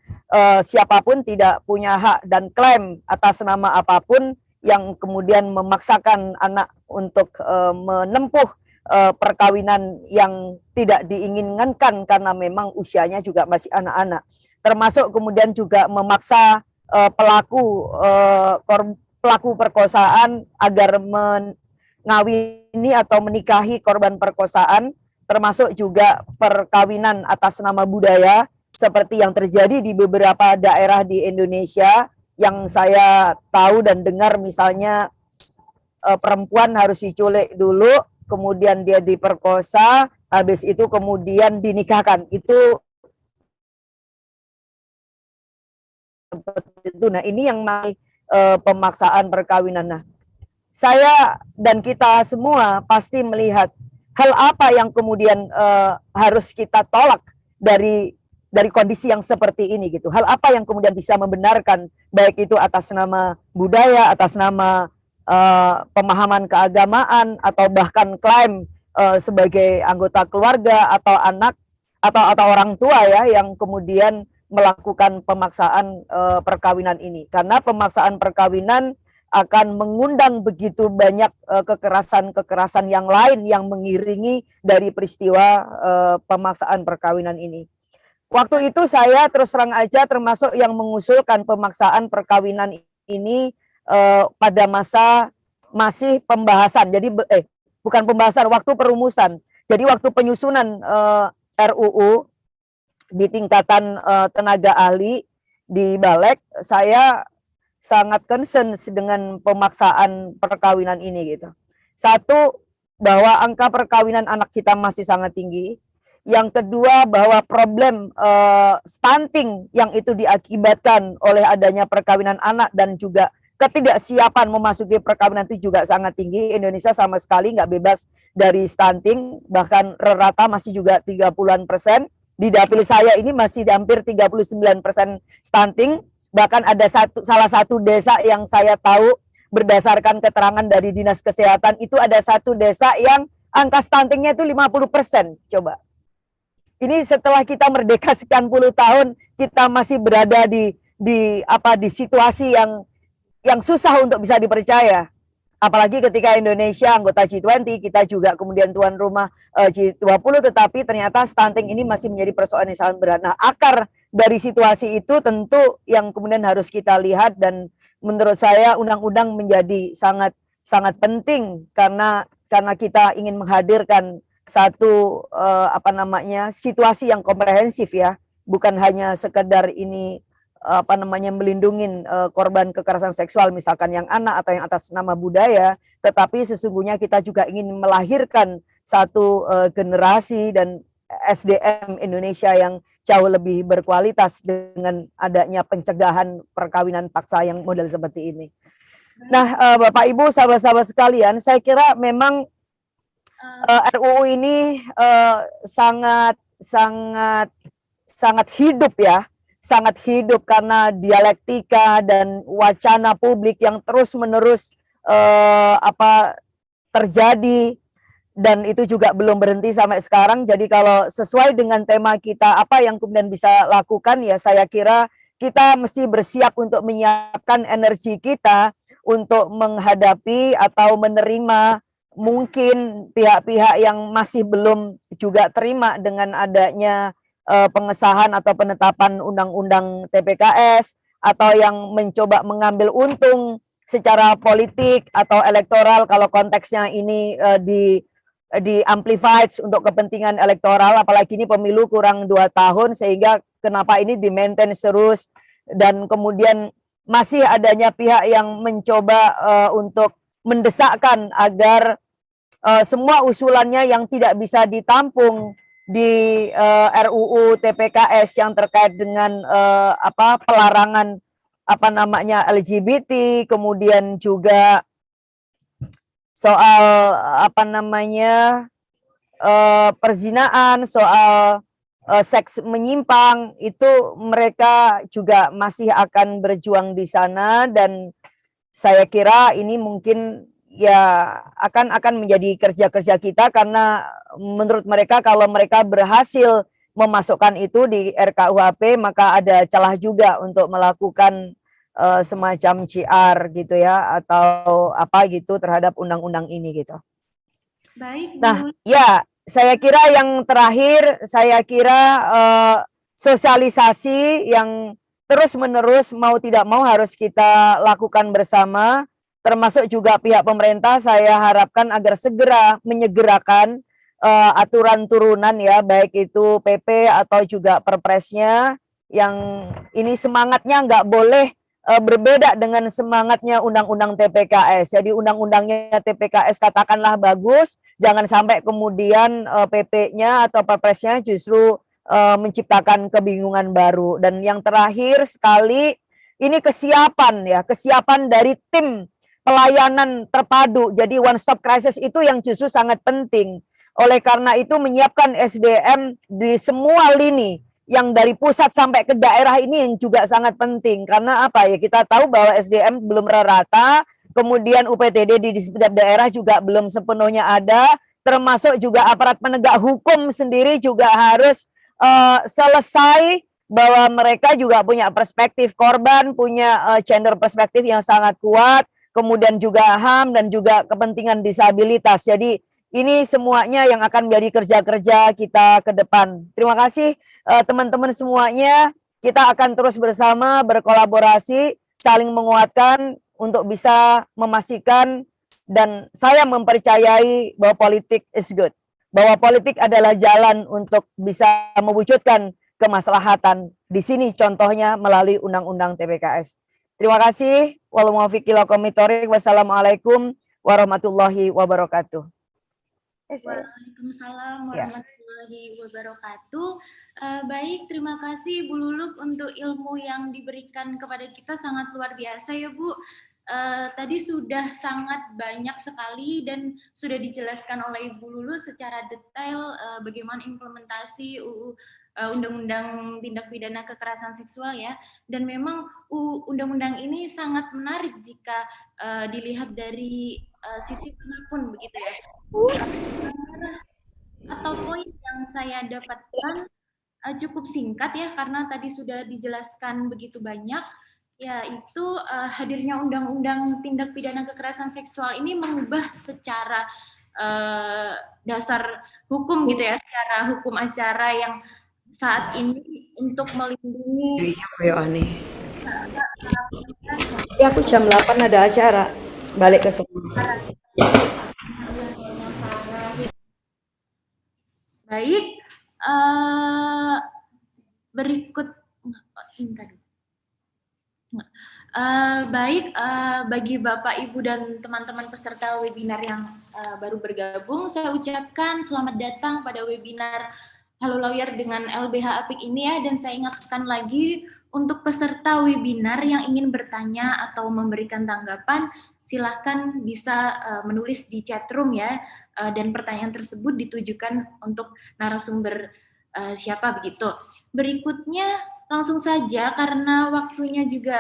siapapun tidak punya hak dan klaim atas nama apapun yang kemudian memaksakan anak untuk menempuh perkawinan yang tidak diinginkan karena memang usianya juga masih anak-anak. Termasuk kemudian juga memaksa pelaku perkosaan agar mengawini atau menikahi korban perkosaan, termasuk juga perkawinan atas nama budaya seperti yang terjadi di beberapa daerah di Indonesia yang saya tahu dan dengar, misalnya perempuan harus diculik dulu, kemudian dia diperkosa, habis itu kemudian dinikahkan. Itu nah ini yang pemaksaan perkawinan. Nah, saya dan kita semua pasti melihat hal apa yang kemudian harus kita tolak dari kondisi yang seperti ini gitu. Hal apa yang kemudian bisa membenarkan, baik itu atas nama budaya, atas nama pemahaman keagamaan, atau bahkan klaim sebagai anggota keluarga atau anak atau orang tua ya yang kemudian melakukan pemaksaan perkawinan ini. Karena pemaksaan perkawinan akan mengundang begitu banyak kekerasan-kekerasan yang lain yang mengiringi dari peristiwa pemaksaan perkawinan ini. Waktu itu saya terus terang aja termasuk yang mengusulkan pemaksaan perkawinan ini pada masa masih pembahasan. Jadi bukan pembahasan, waktu perumusan. Jadi waktu penyusunan RUU di tingkatan tenaga ahli di Balek, saya sangat concern dengan pemaksaan perkawinan ini gitu. Satu, bahwa angka perkawinan anak kita masih sangat tinggi. Yang kedua, bahwa problem stunting yang itu diakibatkan oleh adanya perkawinan anak dan juga ketidaksiapan memasuki perkawinan itu juga sangat tinggi. Indonesia sama sekali nggak bebas dari stunting, bahkan rata masih juga 30-an%. Di dapil saya ini masih hampir 39% stunting. Bahkan ada salah satu desa yang saya tahu berdasarkan keterangan dari Dinas Kesehatan, itu ada satu desa yang angka stuntingnya itu 50%. Coba. Ini setelah kita merdeka sekian puluh tahun, kita masih berada di situasi yang susah untuk bisa dipercaya. Apalagi ketika Indonesia anggota G20, kita juga kemudian tuan rumah G20, tetapi ternyata stunting ini masih menjadi persoalan yang sangat berat. Nah, akar dari situasi itu tentu yang kemudian harus kita lihat, dan menurut saya undang-undang menjadi sangat penting karena kita ingin menghadirkan satu situasi yang komprehensif ya, bukan hanya sekedar ini melindungi korban kekerasan seksual misalkan yang anak atau yang atas nama budaya, tetapi sesungguhnya kita juga ingin melahirkan satu generasi dan SDM Indonesia yang jauh lebih berkualitas dengan adanya pencegahan perkawinan paksa yang model seperti ini. Nah, Bapak Ibu, sahabat-sahabat sekalian, saya kira memang RUU ini sangat hidup ya. Sangat hidup karena dialektika dan wacana publik yang terus-menerus terjadi, dan itu juga belum berhenti sampai sekarang. Jadi kalau sesuai dengan tema kita, apa yang kemudian bisa lakukan, ya saya kira kita mesti bersiap untuk menyiapkan energi kita untuk menghadapi atau menerima mungkin pihak-pihak yang masih belum juga terima dengan adanya pengesahan atau penetapan undang-undang TPKS, atau yang mencoba mengambil untung secara politik atau elektoral kalau konteksnya ini di amplified untuk kepentingan elektoral, apalagi ini pemilu kurang 2 tahun, sehingga kenapa ini di-maintain terus, dan kemudian masih adanya pihak yang mencoba untuk mendesakkan agar semua usulannya yang tidak bisa ditampung di RUU TPKS yang terkait dengan pelarangan LGBT, kemudian juga soal perzinaan, soal seks menyimpang, itu mereka juga masih akan berjuang di sana, dan saya kira ini mungkin ya akan menjadi kerja-kerja kita, karena menurut mereka kalau mereka berhasil memasukkan itu di RKUHP maka ada celah juga untuk melakukan semacam CR gitu ya, atau apa gitu terhadap undang-undang ini gitu. Baik, Bu Nah, Lulu. ya, saya kira yang terakhir, saya kira sosialisasi yang terus-menerus mau tidak mau harus kita lakukan bersama, termasuk juga pihak pemerintah. Saya harapkan agar segera menyegerakan aturan turunan ya, baik itu PP atau juga perpresnya, yang ini semangatnya nggak boleh berbeda dengan semangatnya undang-undang TPKS. Jadi undang-undangnya TPKS katakanlah bagus, jangan sampai kemudian PP-nya atau perpresnya justru menciptakan kebingungan baru. Dan yang terakhir sekali, ini kesiapan ya, kesiapan dari tim pelayanan terpadu. Jadi one stop crisis itu yang justru sangat penting. Oleh karena itu menyiapkan SDM di semua lini, yang dari pusat sampai ke daerah ini yang juga sangat penting. Karena apa ya, kita tahu bahwa SDM belum rata, kemudian UPTD di setiap daerah juga belum sepenuhnya ada, termasuk juga aparat penegak hukum sendiri juga harus selesai, bahwa mereka juga punya perspektif korban, punya gender perspektif yang sangat kuat, kemudian juga HAM dan juga kepentingan disabilitas. Jadi ini semuanya yang akan menjadi kerja-kerja kita ke depan. Terima kasih teman-teman semuanya. Kita akan terus bersama berkolaborasi, saling menguatkan untuk bisa memastikan, dan saya mempercayai bahwa politik is good. Bahwa politik adalah jalan untuk bisa mewujudkan kemaslahatan. Di sini contohnya melalui Undang-Undang TPKS. Terima kasih. Wassalamualaikum warahmatullahi wabarakatuh. Waalaikumsalam warahmatullahi wabarakatuh. Baik, terima kasih Bu Luluk untuk ilmu yang diberikan kepada kita, sangat luar biasa ya Bu. Tadi sudah sangat banyak sekali dan sudah dijelaskan oleh Ibu Lulu secara detail bagaimana implementasi Undang-Undang Tindak Pidana Kekerasan Seksual ya. Dan memang undang-undang ini sangat menarik jika dilihat dari sisi manapun begitu ya. Atau poin yang saya dapatkan cukup singkat ya, karena tadi sudah dijelaskan begitu banyak, yaitu hadirnya Undang-Undang Tindak Pidana Kekerasan Seksual ini mengubah secara dasar hukum gitu ya, secara hukum acara yang saat ini untuk melindungi. Iya, aneh. Ya, aku jam 8 ada acara. Balik ke sekolah. Baik, berikut baik, bagi Bapak, Ibu, dan teman-teman peserta webinar yang baru bergabung, saya ucapkan selamat datang pada webinar Halo Lawyer dengan LBH Apik ini ya, dan saya ingatkan lagi untuk peserta webinar yang ingin bertanya atau memberikan tanggapan, silahkan bisa menulis di chat room ya, dan pertanyaan tersebut ditujukan untuk narasumber siapa begitu. Berikutnya langsung saja karena waktunya juga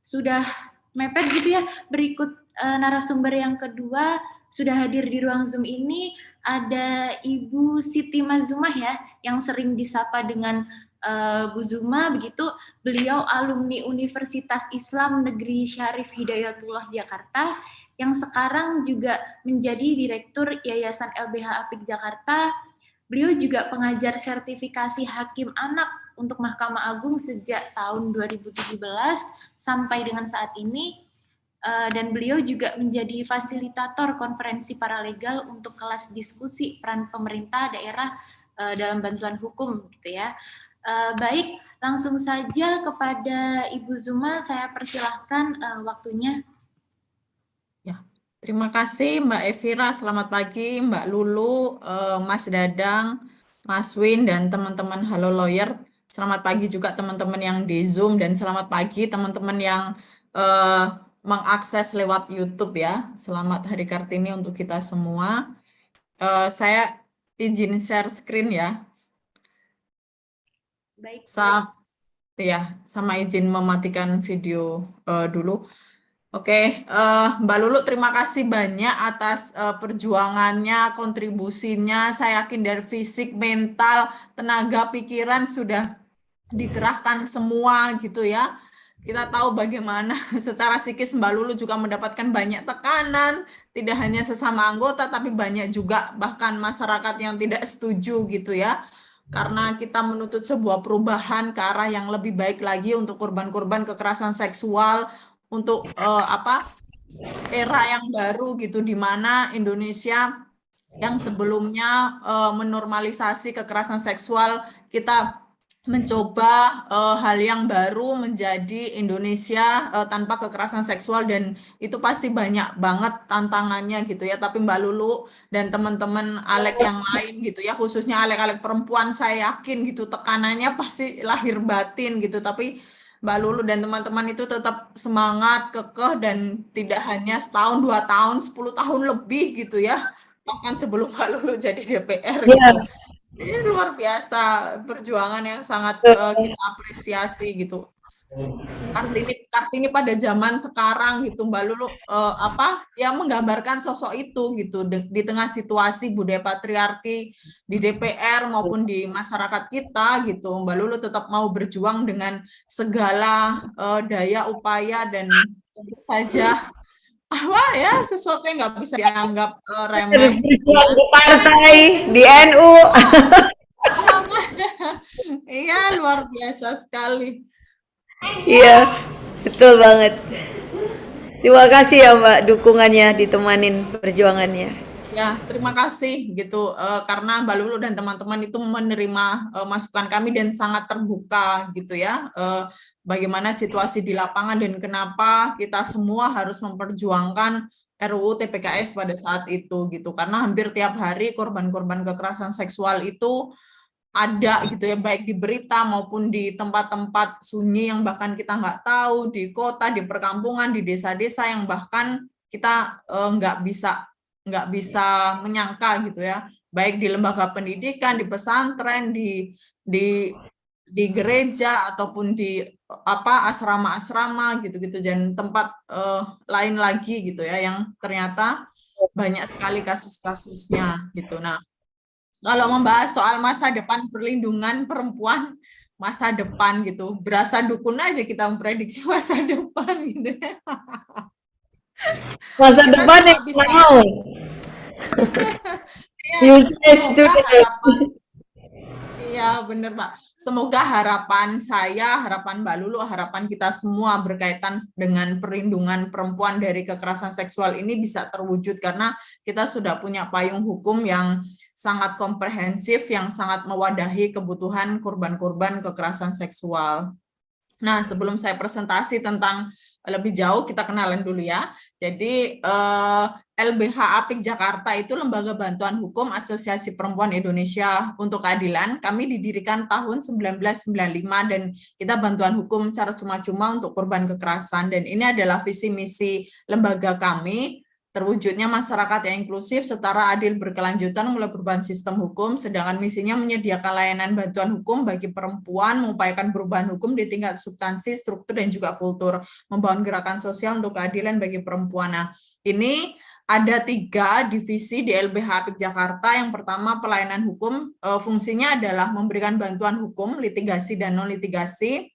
sudah mepet gitu ya. Berikut narasumber yang kedua sudah hadir di ruang Zoom ini, ada Ibu Siti Mazumah ya, yang sering disapa dengan Bu Zuma begitu. Beliau alumni Universitas Islam Negeri Syarif Hidayatullah Jakarta, yang sekarang juga menjadi Direktur Yayasan LBH Apik Jakarta. Beliau juga pengajar sertifikasi Hakim Anak untuk Mahkamah Agung sejak tahun 2017 sampai dengan saat ini. Dan beliau juga menjadi fasilitator konferensi paralegal untuk kelas diskusi peran pemerintah daerah dalam bantuan hukum gitu ya. Baik, langsung saja kepada Ibu Zuma, saya persilahkan waktunya. Ya, terima kasih Mbak Evira, selamat pagi Mbak Lulu, Mas Dadang, Mas Win, dan teman-teman Halo Lawyer. Selamat pagi juga teman-teman yang di Zoom, dan selamat pagi teman-teman yang mengakses lewat YouTube ya. Selamat Hari Kartini untuk kita semua. Saya izin share screen ya. Baik. Ya, sama izin mematikan video dulu. Oke, Mbak Lulu, terima kasih banyak atas perjuangannya, kontribusinya. Saya yakin dari fisik, mental, tenaga, pikiran sudah dikerahkan semua gitu ya. Kita tahu bagaimana secara psikis Mbak Lulu juga mendapatkan banyak tekanan, tidak hanya sesama anggota, tapi banyak juga bahkan masyarakat yang tidak setuju gitu ya. Karena kita menuntut sebuah perubahan ke arah yang lebih baik lagi untuk korban-korban kekerasan seksual, untuk era yang baru gitu, di mana Indonesia yang sebelumnya menormalisasi kekerasan seksual, kita mencoba hal yang baru menjadi Indonesia tanpa kekerasan seksual, dan itu pasti banyak banget tantangannya gitu ya. Tapi Mbak Lulu dan teman-teman Alek yang lain gitu ya, khususnya Alek-Alek perempuan, saya yakin gitu tekanannya pasti lahir batin gitu. Tapi Mbak Lulu dan teman-teman itu tetap semangat, kekeh, dan tidak hanya setahun, 2 tahun, 10 tahun lebih gitu ya. Bahkan sebelum Mbak Lulu jadi DPR Iya, gitu. Ini luar biasa perjuangan yang sangat kita apresiasi gitu. Kartini pada zaman sekarang gitu Mbak Lulu yang menggambarkan sosok itu gitu di tengah situasi budaya patriarki di DPR maupun di masyarakat kita gitu. Mbak Lulu tetap mau berjuang dengan segala daya upaya, dan tentu saja sesuatu yang nggak bisa dianggap remeh gitu berjuang ya. di partai, di NU. Iya, luar biasa sekali. Iya, betul banget. Terima kasih ya Mbak dukungannya, ditemanin perjuangannya. Ya, terima kasih gitu karena Mbak Lulu dan teman-teman itu menerima masukan kami dan sangat terbuka gitu ya, bagaimana situasi di lapangan dan kenapa kita semua harus memperjuangkan RUU TPKS pada saat itu gitu, karena hampir tiap hari korban-korban kekerasan seksual itu ada gitu ya, baik di berita maupun di tempat-tempat sunyi yang bahkan kita nggak tahu, di kota, di perkampungan, di desa-desa yang bahkan kita nggak bisa menyangka gitu ya, baik di lembaga pendidikan, di pesantren, di gereja ataupun di asrama-asrama gitu-gitu, dan tempat lain lagi gitu ya, yang ternyata banyak sekali kasus-kasusnya gitu. Nah, kalau membahas soal masa depan perlindungan perempuan, masa depan gitu, berasa dukun aja kita memprediksi masa depan gitu. Masa Kita depan cuma yang bisa mau. Useless semoga today. harapan. Iya, bener Pak. Semoga harapan saya, harapan Mbak Lulu, harapan kita semua berkaitan dengan perlindungan perempuan dari kekerasan seksual ini bisa terwujud, karena kita sudah punya payung hukum yang sangat komprehensif, yang sangat mewadahi kebutuhan korban-korban kekerasan seksual. Nah, sebelum saya presentasi tentang lebih jauh, kita kenalan dulu ya. Jadi, LBH Apik Jakarta itu Lembaga Bantuan Hukum Asosiasi Perempuan Indonesia untuk Keadilan. Kami didirikan tahun 1995 dan kita bantuan hukum secara cuma-cuma untuk korban kekerasan. Dan ini adalah visi misi lembaga kami, terwujudnya masyarakat yang inklusif, setara, adil, berkelanjutan mulai perubahan sistem hukum, sedangkan misinya menyediakan layanan bantuan hukum bagi perempuan, mengupayakan perubahan hukum di tingkat substansi, struktur, dan juga kultur, membangun gerakan sosial untuk keadilan bagi perempuan. Nah, ini ada 3 divisi di LBH Apik Jakarta. Yang pertama, pelayanan hukum, fungsinya adalah memberikan bantuan hukum, litigasi dan non-litigasi.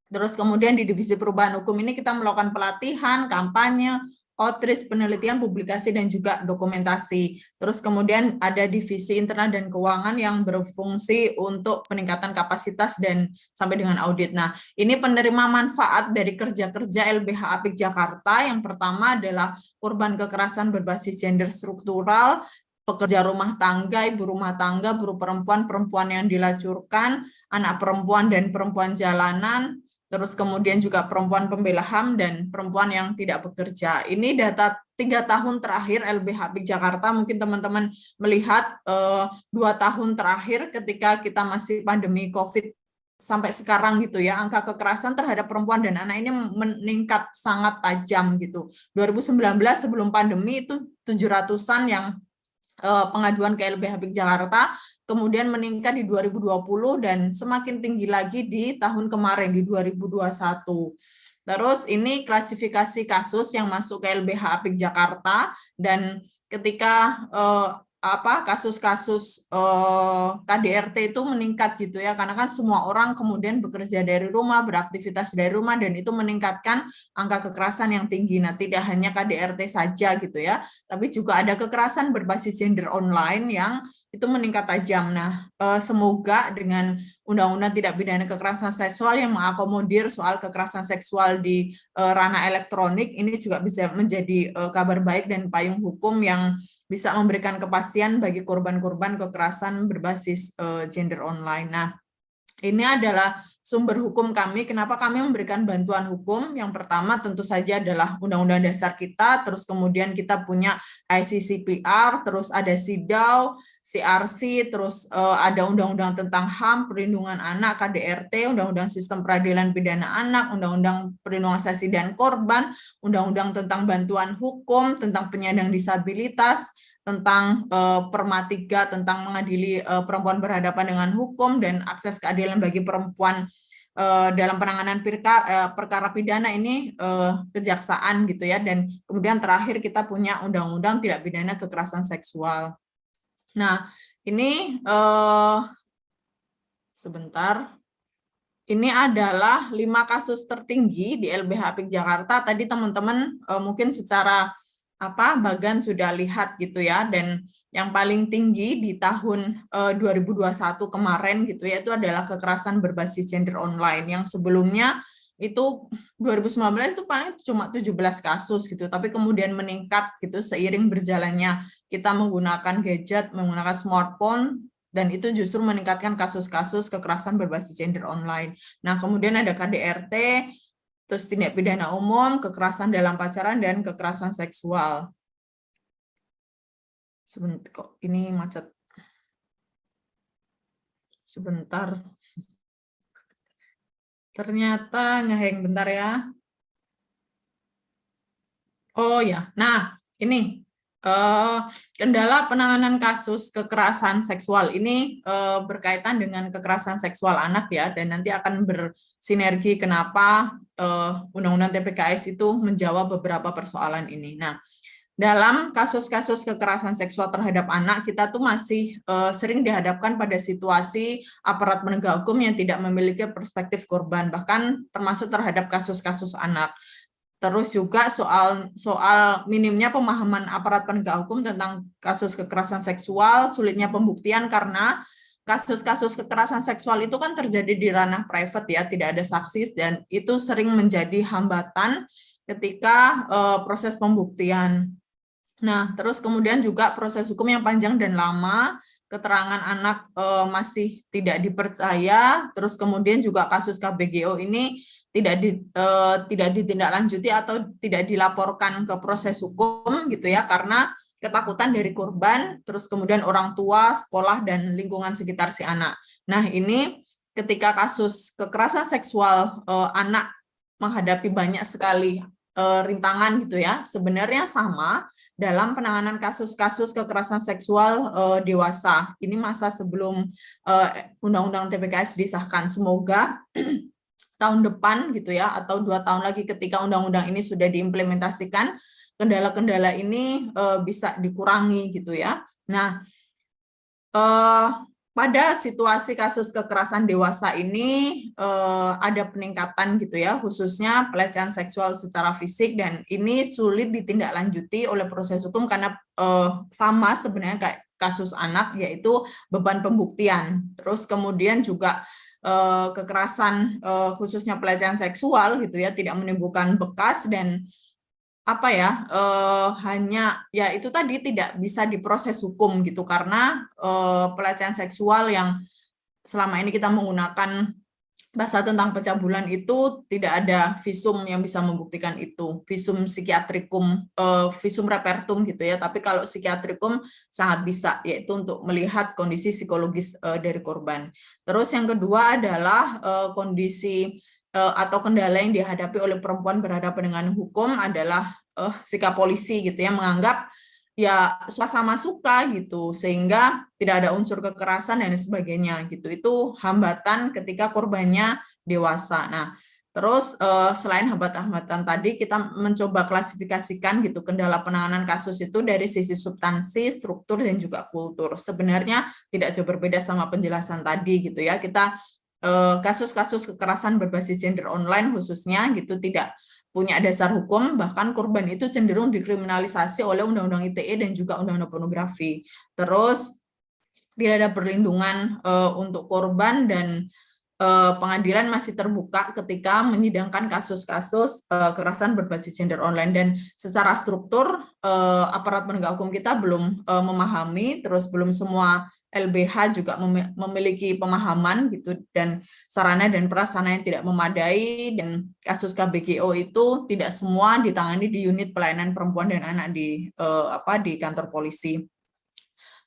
Terus kemudian di divisi perubahan hukum ini kita melakukan pelatihan, kampanye, outreach, penelitian, publikasi, dan juga dokumentasi. Terus kemudian ada divisi internal dan keuangan yang berfungsi untuk peningkatan kapasitas dan sampai dengan audit. Nah, ini penerima manfaat dari kerja-kerja LBH Apik Jakarta. Yang pertama adalah korban kekerasan berbasis gender struktural, pekerja rumah tangga, ibu rumah tangga, buruh perempuan, perempuan yang dilacurkan, anak perempuan dan perempuan jalanan, terus kemudian juga perempuan pembela HAM dan perempuan yang tidak bekerja. Ini data 3 tahun terakhir LBH Apik Jakarta. Mungkin teman-teman melihat 2 tahun terakhir ketika kita masih pandemi COVID sampai sekarang gitu ya, angka kekerasan terhadap perempuan dan anak ini meningkat sangat tajam gitu. 2019 sebelum pandemi itu 700-an yang pengaduan ke LBH Apik Jakarta, kemudian meningkat di 2020 dan semakin tinggi lagi di tahun kemarin di 2021. Terus ini klasifikasi kasus yang masuk ke LBH Apik Jakarta, dan ketika kasus-kasus KDRT itu meningkat gitu ya, karena kan semua orang kemudian bekerja dari rumah, beraktivitas dari rumah, dan itu meningkatkan angka kekerasan yang tinggi. Nah, tidak hanya KDRT saja gitu ya, tapi juga ada kekerasan berbasis gender online yang itu meningkat tajam. Nah, semoga dengan Undang-Undang Tindak Pidana Kekerasan Seksual yang mengakomodir soal kekerasan seksual di ranah elektronik ini juga bisa menjadi kabar baik dan payung hukum yang bisa memberikan kepastian bagi korban-korban kekerasan berbasis gender online. Nah, ini adalah sumber hukum kami. Kenapa kami memberikan bantuan hukum? Yang pertama tentu saja adalah Undang-Undang Dasar kita, terus kemudian kita punya ICCPR, terus ada CIDAW, CRC, terus ada Undang-Undang tentang HAM, Perlindungan Anak, KDRT, Undang-Undang Sistem Peradilan Pidana Anak, Undang-Undang Perlindungan Saksi dan Korban, Undang-Undang tentang Bantuan Hukum, tentang penyandang disabilitas, tentang Perma 3 tentang mengadili perempuan berhadapan dengan hukum dan akses keadilan bagi perempuan dalam penanganan perkara pidana ini kejaksaan gitu ya, dan kemudian terakhir kita punya Undang-Undang Tindak Pidana Kekerasan Seksual. Nah, ini sebentar. Ini adalah 5 kasus tertinggi di LBH Apik Jakarta. Tadi teman-teman mungkin secara Bagan sudah lihat gitu ya, dan yang paling tinggi di tahun 2021 kemarin gitu ya, itu adalah kekerasan berbasis gender online, yang sebelumnya itu 2019 itu paling cuma 17 kasus gitu, tapi kemudian meningkat gitu seiring berjalannya kita menggunakan gadget, menggunakan smartphone, dan itu justru meningkatkan kasus-kasus kekerasan berbasis gender online. Nah, kemudian ada KDRT, terus tindak pidana umum, kekerasan dalam pacaran, dan kekerasan seksual. Sebentar, kok ini macet. Sebentar. Ternyata ngehang, bentar ya. Oh ya, nah ini kendala penanganan kasus kekerasan seksual ini berkaitan dengan kekerasan seksual anak ya, dan nanti akan bersinergi kenapa Undang-Undang TPKS itu menjawab beberapa persoalan ini. Nah, dalam kasus-kasus kekerasan seksual terhadap anak, kita tuh masih sering dihadapkan pada situasi aparat penegak hukum yang tidak memiliki perspektif korban, bahkan termasuk terhadap kasus-kasus anak. Terus juga soal minimnya pemahaman aparat penegak hukum tentang kasus kekerasan seksual, sulitnya pembuktian karena kasus-kasus kekerasan seksual itu kan terjadi di ranah private ya, tidak ada saksi, dan itu sering menjadi hambatan ketika proses pembuktian. Nah, terus kemudian juga proses hukum yang panjang dan lama, keterangan anak masih tidak dipercaya, terus kemudian juga kasus KBGO ini tidak ditindaklanjuti atau tidak dilaporkan ke proses hukum gitu ya, karena ketakutan dari korban, terus kemudian orang tua, sekolah, dan lingkungan sekitar si anak. Nah, ini ketika kasus kekerasan seksual anak menghadapi banyak sekali rintangan gitu ya, sebenarnya sama dalam penanganan kasus-kasus kekerasan seksual dewasa. Ini masa sebelum Undang-Undang TPKS disahkan. Semoga tahun depan gitu ya, atau 2 tahun lagi ketika undang-undang ini sudah diimplementasikan, kendala-kendala ini bisa dikurangi gitu ya. Nah, pada situasi kasus kekerasan dewasa ini ada peningkatan gitu ya, khususnya pelecehan seksual secara fisik, dan ini sulit ditindaklanjuti oleh proses hukum karena sama sebenarnya kayak kasus anak, yaitu beban pembuktian. Terus kemudian juga kekerasan khususnya pelecehan seksual gitu ya, tidak menimbulkan bekas, dan hanya ya itu tadi tidak bisa diproses hukum gitu, karena pelecehan seksual yang selama ini kita menggunakan bahasa tentang pencabulan itu tidak ada visum yang bisa membuktikan itu, visum psikiatrikum, visum repertum gitu ya, tapi kalau psikiatrikum sangat bisa, yaitu untuk melihat kondisi psikologis dari korban. Terus yang kedua adalah kondisi atau kendala yang dihadapi oleh perempuan berhadapan dengan hukum adalah sikap polisi gitu ya, menganggap ya sama suka gitu, sehingga tidak ada unsur kekerasan dan sebagainya gitu. Itu hambatan ketika korbannya dewasa. Nah, Terus selain hambatan-hambatan tadi, kita mencoba klasifikasikan gitu kendala penanganan kasus itu dari sisi substansi, struktur, dan juga kultur. Sebenarnya tidak jauh berbeda sama penjelasan tadi gitu ya. Kita kasus-kasus kekerasan berbasis gender online khususnya gitu tidak punya dasar hukum, bahkan korban itu cenderung dikriminalisasi oleh Undang-Undang ITE dan juga Undang-Undang Pornografi. Terus tidak ada perlindungan untuk korban, dan pengadilan masih terbuka ketika menyidangkan kasus-kasus kekerasan berbasis gender online. Dan secara struktur aparat penegak hukum kita belum memahami, terus belum semua LBH juga memiliki pemahaman gitu, dan sarana dan prasarana yang tidak memadai, dan kasus KBGO itu tidak semua ditangani di unit pelayanan perempuan dan anak di kantor polisi.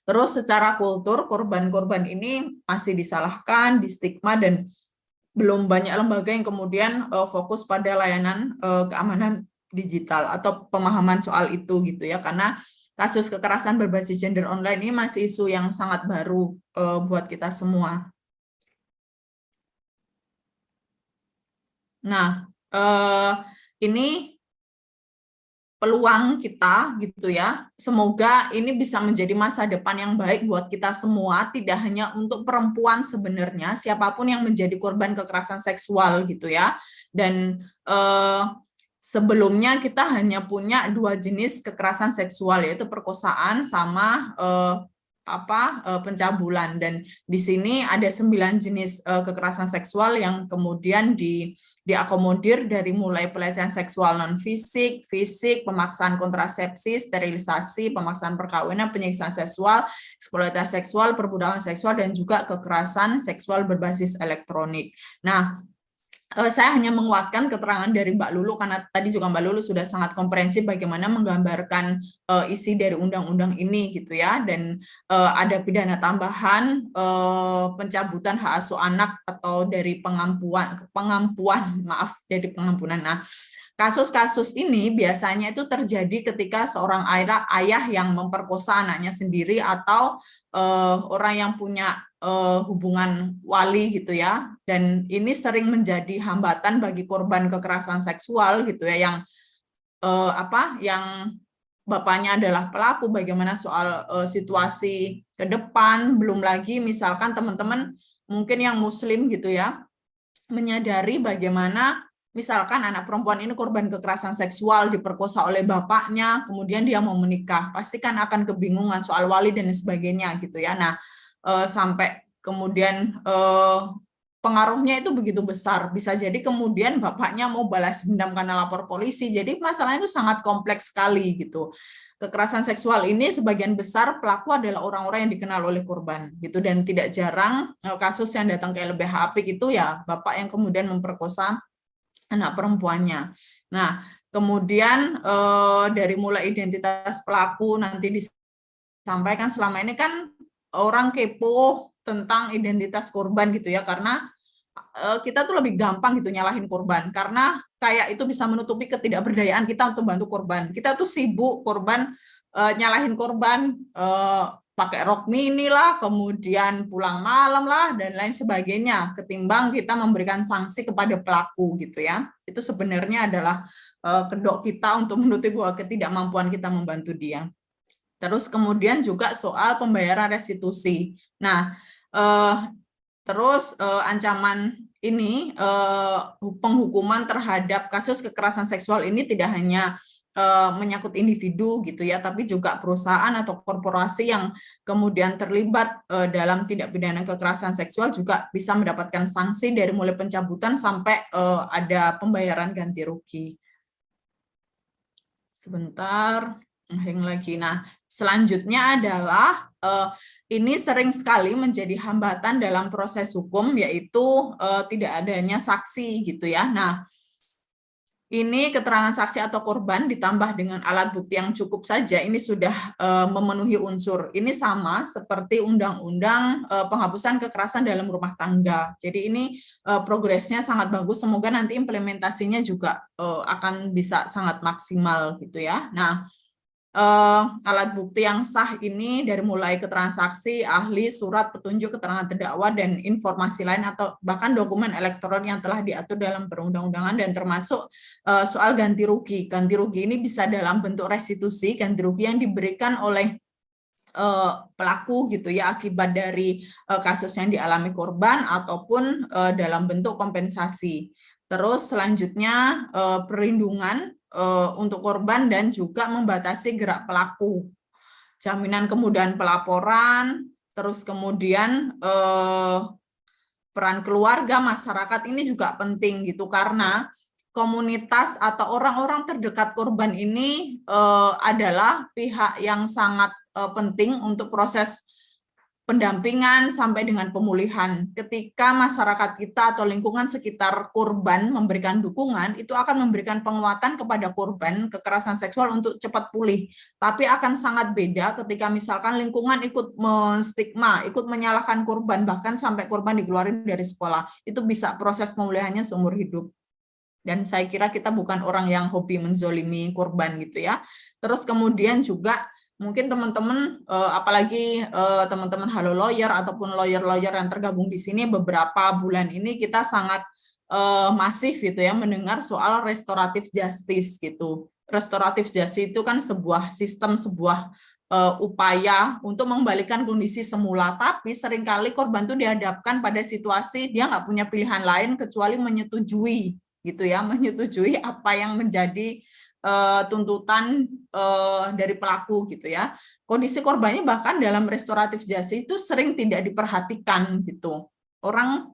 Terus secara kultur, korban-korban ini masih disalahkan, distigma, dan belum banyak lembaga yang kemudian fokus pada layanan keamanan digital atau pemahaman soal itu gitu ya, karena kasus kekerasan berbasis gender online ini masih isu yang sangat baru buat kita semua. Nah, ini peluang kita gitu ya. Semoga ini bisa menjadi masa depan yang baik buat kita semua, tidak hanya untuk perempuan sebenarnya, siapapun yang menjadi korban kekerasan seksual gitu ya. Dan sebelumnya kita hanya punya 2 jenis kekerasan seksual, yaitu perkosaan sama pencabulan, dan di sini ada 9 jenis kekerasan seksual yang kemudian diakomodir dari mulai pelecehan seksual non fisik, fisik, pemaksaan kontrasepsi, sterilisasi, pemaksaan perkawinan, penyiksaan seksual, eksploitasi seksual, perbudakan seksual, dan juga kekerasan seksual berbasis elektronik. Nah, saya hanya menguatkan keterangan dari Mbak Lulu, karena tadi juga Mbak Lulu sudah sangat komprehensif bagaimana menggambarkan isi dari undang-undang ini gitu ya, dan ada pidana tambahan pencabutan hak asuh anak atau dari pengampuan maaf jadi pengampunan. Nah, kasus-kasus ini biasanya itu terjadi ketika seorang ayah yang memperkosa anaknya sendiri, atau orang yang punya hubungan wali gitu ya, dan ini sering menjadi hambatan bagi korban kekerasan seksual gitu ya, yang yang bapaknya adalah pelaku, bagaimana soal situasi ke depan, belum lagi misalkan teman-teman mungkin yang muslim gitu ya, menyadari bagaimana misalkan anak perempuan ini korban kekerasan seksual, diperkosa oleh bapaknya, kemudian dia mau menikah, pasti kan akan kebingungan soal wali dan sebagainya gitu ya. Nah, sampai kemudian pengaruhnya itu begitu besar, bisa jadi kemudian bapaknya mau balas dendam karena lapor polisi, jadi masalahnya itu sangat kompleks sekali gitu. Kekerasan seksual ini sebagian besar pelaku adalah orang-orang yang dikenal oleh korban gitu, dan tidak jarang kasus yang datang ke LBH Apik itu ya bapak yang kemudian memperkosa anak perempuannya. Nah, kemudian dari mulai identitas pelaku nanti disampaikan, selama ini kan orang kepo tentang identitas korban gitu ya, karena kita tuh lebih gampang gitu nyalahin korban, karena kayak itu bisa menutupi ketidakberdayaan kita untuk bantu korban. Kita tuh sibuk korban, nyalahin korban, pakai rok mini lah, kemudian pulang malam lah, dan lain sebagainya, ketimbang kita memberikan sanksi kepada pelaku gitu ya. Itu sebenarnya adalah kedok kita untuk menutupi bahwa ketidakmampuan kita membantu dia. Terus kemudian juga soal pembayaran restitusi. Nah, terus ancaman ini, penghukuman terhadap kasus kekerasan seksual ini tidak hanya menyangkut individu gitu ya, tapi juga perusahaan atau korporasi yang kemudian terlibat dalam tindak pidana kekerasan seksual juga bisa mendapatkan sanksi dari mulai pencabutan sampai ada pembayaran ganti rugi. Sebentar, hang lagi. Nah, selanjutnya adalah ini sering sekali menjadi hambatan dalam proses hukum, yaitu tidak adanya saksi gitu ya. Nah, ini keterangan saksi atau korban ditambah dengan alat bukti yang cukup saja, ini sudah memenuhi unsur. Ini sama seperti undang-undang penghapusan kekerasan dalam rumah tangga. Jadi ini progresnya sangat bagus, semoga nanti implementasinya juga akan bisa sangat maksimal gitu ya. Nah, alat bukti yang sah ini dari mulai ke transaksi, ahli, surat, petunjuk, keterangan terdakwa, dan informasi lain atau bahkan dokumen elektronik yang telah diatur dalam perundang-undangan, dan termasuk soal ganti rugi. Ganti rugi ini bisa dalam bentuk restitusi, ganti rugi yang diberikan oleh pelaku gitu ya akibat dari kasus yang dialami korban ataupun dalam bentuk kompensasi. Terus selanjutnya perlindungan untuk korban dan juga membatasi gerak pelaku. Jaminan kemudahan pelaporan, terus kemudian peran keluarga, masyarakat ini juga penting gitu karena komunitas atau orang-orang terdekat korban ini adalah pihak yang sangat penting untuk proses pendampingan sampai dengan pemulihan. Ketika masyarakat kita atau lingkungan sekitar korban memberikan dukungan, itu akan memberikan penguatan kepada korban kekerasan seksual untuk cepat pulih. Tapi akan sangat beda ketika misalkan lingkungan ikut menstigma, ikut menyalahkan korban, bahkan sampai korban dikeluarin dari sekolah. Itu bisa proses pemulihannya seumur hidup. Dan saya kira kita bukan orang yang hobi menzolimi korban gitu ya. Terus kemudian juga mungkin teman-teman, apalagi teman-teman Halo Lawyer ataupun lawyer-lawyer yang tergabung di sini, beberapa bulan ini kita sangat masif gitu ya mendengar soal restoratif justice gitu. Restoratif justice itu kan sebuah sistem, sebuah upaya untuk mengembalikan kondisi semula, tapi seringkali korban itu dihadapkan pada situasi dia nggak punya pilihan lain kecuali menyetujui gitu ya, menyetujui apa yang menjadi tuntutan dari pelaku gitu ya. Kondisi korbannya bahkan dalam restoratif justice itu sering tidak diperhatikan gitu. Orang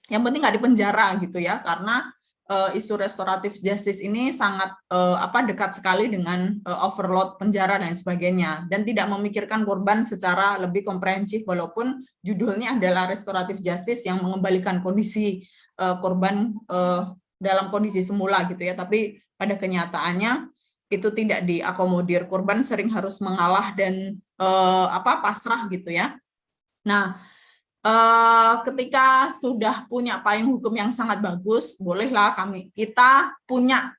yang penting nggak dipenjara gitu ya, karena isu restoratif justice ini sangat dekat sekali dengan overload penjara dan sebagainya, dan tidak memikirkan korban secara lebih komprehensif walaupun judulnya adalah restoratif justice yang mengembalikan kondisi korban dalam kondisi semula gitu ya, tapi pada kenyataannya itu tidak diakomodir. Korban sering harus mengalah dan pasrah gitu ya. Nah, ketika sudah punya payung hukum yang sangat bagus, bolehlah kita punya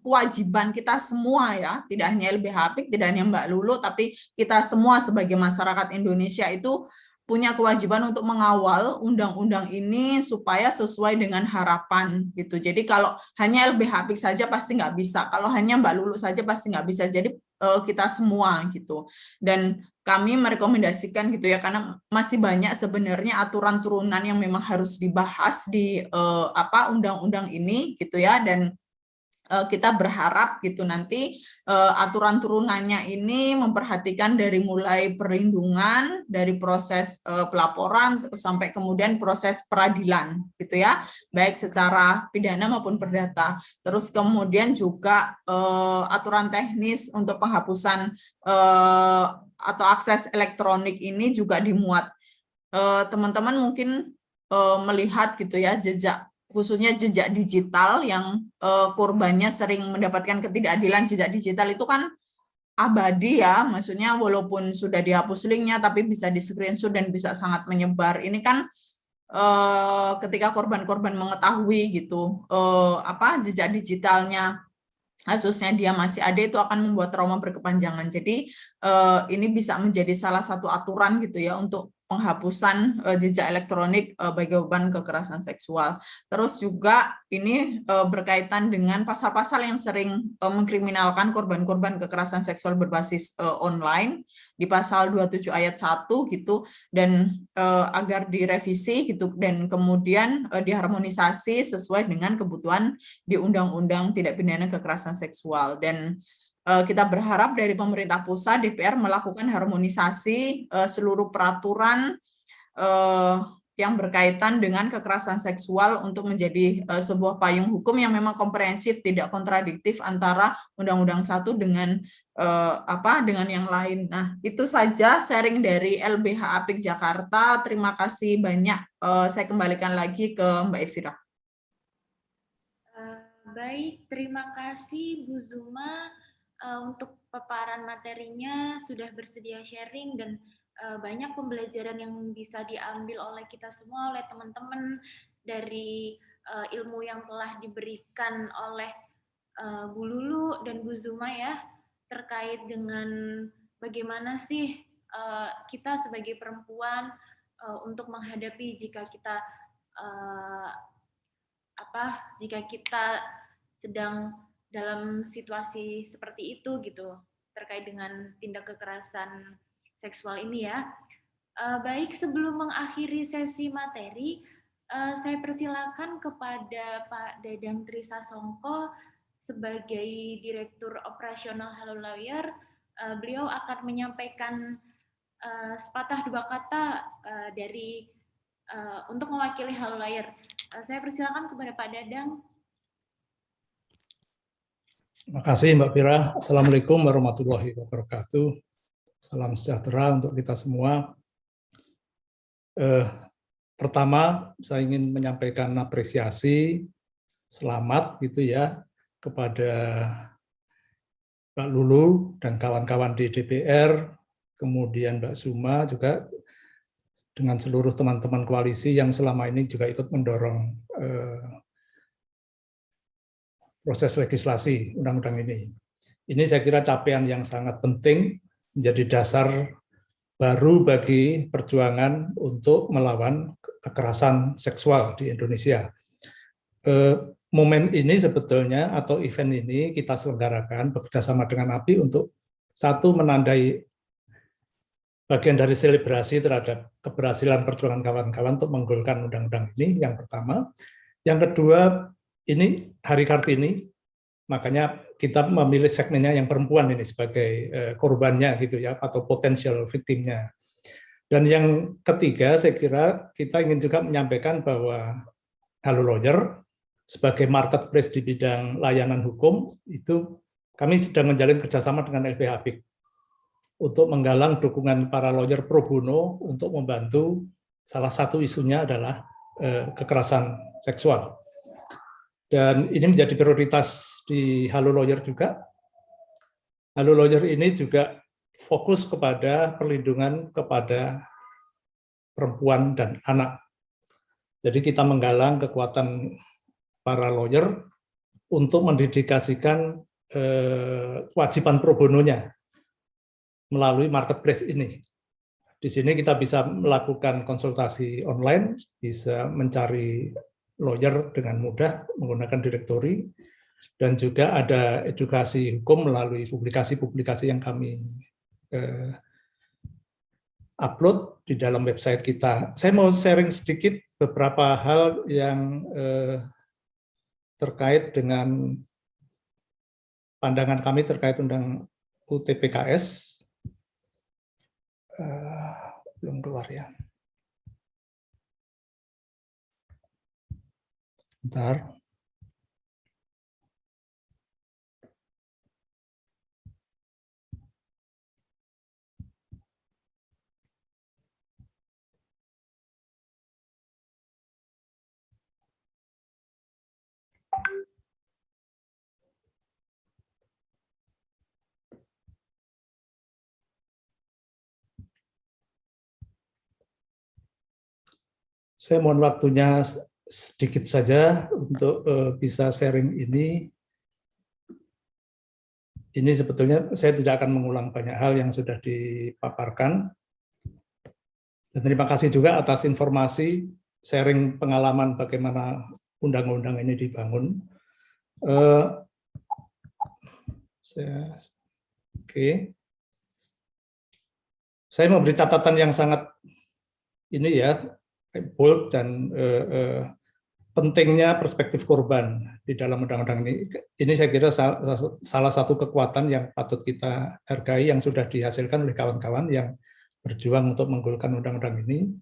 kewajiban kita semua ya, tidak hanya LBH Apik, tidak hanya Mbak Lulu, tapi kita semua sebagai masyarakat Indonesia itu punya kewajiban untuk mengawal undang-undang ini supaya sesuai dengan harapan gitu. Jadi kalau hanya LBH Apik saja pasti nggak bisa, kalau hanya Mbak Lulu saja pasti nggak bisa. Jadi kita semua gitu. Dan kami merekomendasikan gitu ya, karena masih banyak sebenarnya aturan turunan yang memang harus dibahas di undang-undang ini gitu ya, dan kita berharap gitu nanti aturan turunannya ini memperhatikan dari mulai perlindungan, dari proses pelaporan sampai kemudian proses peradilan gitu ya, baik secara pidana maupun perdata. Terus kemudian juga aturan teknis untuk penghapusan atau akses elektronik ini juga dimuat. Teman-teman mungkin melihat gitu ya jejak, khususnya jejak digital yang korbannya sering mendapatkan ketidakadilan. Jejak digital itu kan abadi ya, maksudnya walaupun sudah dihapus linknya tapi bisa di screenshot dan bisa sangat menyebar. Ini kan ketika korban-korban mengetahui gitu jejak digitalnya, kasusnya dia masih ada, itu akan membuat trauma berkepanjangan. Jadi ini bisa menjadi salah satu aturan gitu ya untuk penghapusan jejak elektronik bagi korban kekerasan seksual. Terus juga ini berkaitan dengan pasal-pasal yang sering mengkriminalkan korban-korban kekerasan seksual berbasis online di pasal 27 ayat 1 gitu, dan agar direvisi gitu dan kemudian diharmonisasi sesuai dengan kebutuhan di Undang-Undang Tindak Pidana Kekerasan Seksual. Dan kita berharap dari pemerintah pusat, DPR melakukan harmonisasi seluruh peraturan yang berkaitan dengan kekerasan seksual untuk menjadi sebuah payung hukum yang memang komprehensif, tidak kontradiktif antara Undang-Undang satu dengan dengan yang lain. Nah, itu saja sharing dari LBH Apik Jakarta. Terima kasih banyak. Saya kembalikan lagi ke Mbak Evira. Baik, terima kasih Bu Zuma untuk paparan materinya, sudah bersedia sharing, dan banyak pembelajaran yang bisa diambil oleh kita semua, oleh teman-teman dari ilmu yang telah diberikan oleh Bu Lulu dan Bu Zuma ya. terkait dengan bagaimana sih kita sebagai perempuan untuk menghadapi jika kita jika kita sedang dalam situasi seperti itu gitu, terkait dengan tindak kekerasan seksual ini ya. Baik, sebelum mengakhiri sesi materi, saya persilakan kepada Pak Dadang Trisasongko sebagai Direktur Operasional Halo Lawyer. Beliau akan menyampaikan sepatah dua kata untuk mewakili Halo Lawyer. Saya persilakan kepada Pak Dadang. Terima kasih Mbak Fira. Assalamualaikum warahmatullahi wabarakatuh. Salam sejahtera untuk kita semua. Pertama, saya ingin menyampaikan apresiasi, selamat gitu ya kepada Mbak Lulu dan kawan-kawan di DPR, kemudian Mbak Suma juga dengan seluruh teman-teman koalisi yang selama ini juga ikut mendorong proses legislasi undang-undang ini. Ini saya kira capaian yang sangat penting, menjadi dasar baru bagi perjuangan untuk melawan kekerasan seksual di Indonesia. Momen ini sebetulnya, atau event ini kita selenggarakan bekerjasama dengan API untuk satu, menandai bagian dari selebrasi terhadap keberhasilan perjuangan kawan-kawan untuk menggolkan undang-undang ini, yang pertama. Yang kedua, ini Hari Kartini, makanya kita memilih segmennya yang perempuan ini sebagai korbannya gitu ya, atau potensial victimnya. Dan yang ketiga, saya kira kita ingin juga menyampaikan bahwa Halo Lawyer sebagai marketplace di bidang layanan hukum, itu kami sedang menjalin kerjasama dengan LBH Apik untuk menggalang dukungan para lawyer pro bono untuk membantu. Salah satu isunya adalah kekerasan seksual. Dan ini menjadi prioritas di Halo Lawyer juga. Halo Lawyer ini juga fokus kepada perlindungan kepada perempuan dan anak. Jadi kita menggalang kekuatan para lawyer untuk mendedikasikan kewajiban pro bononya melalui marketplace ini. Di sini kita bisa melakukan konsultasi online, bisa mencari lawyer dengan mudah menggunakan direktori, dan juga ada edukasi hukum melalui publikasi-publikasi yang kami upload di dalam website kita. Saya mau sharing sedikit beberapa hal yang terkait dengan pandangan kami terkait undang UTPKS. Belum keluar ya. Bentar. Saya mohon waktunya sedikit saja untuk bisa sharing ini. Ini sebetulnya saya tidak akan mengulang banyak hal yang sudah dipaparkan. Dan terima kasih juga atas informasi, sharing pengalaman bagaimana undang-undang ini dibangun. Saya memberi catatan yang sangat ini ya, bold dan pentingnya perspektif korban di dalam undang-undang ini. Ini saya kira salah satu kekuatan yang patut kita hargai yang sudah dihasilkan oleh kawan-kawan yang berjuang untuk menggolkan undang-undang ini.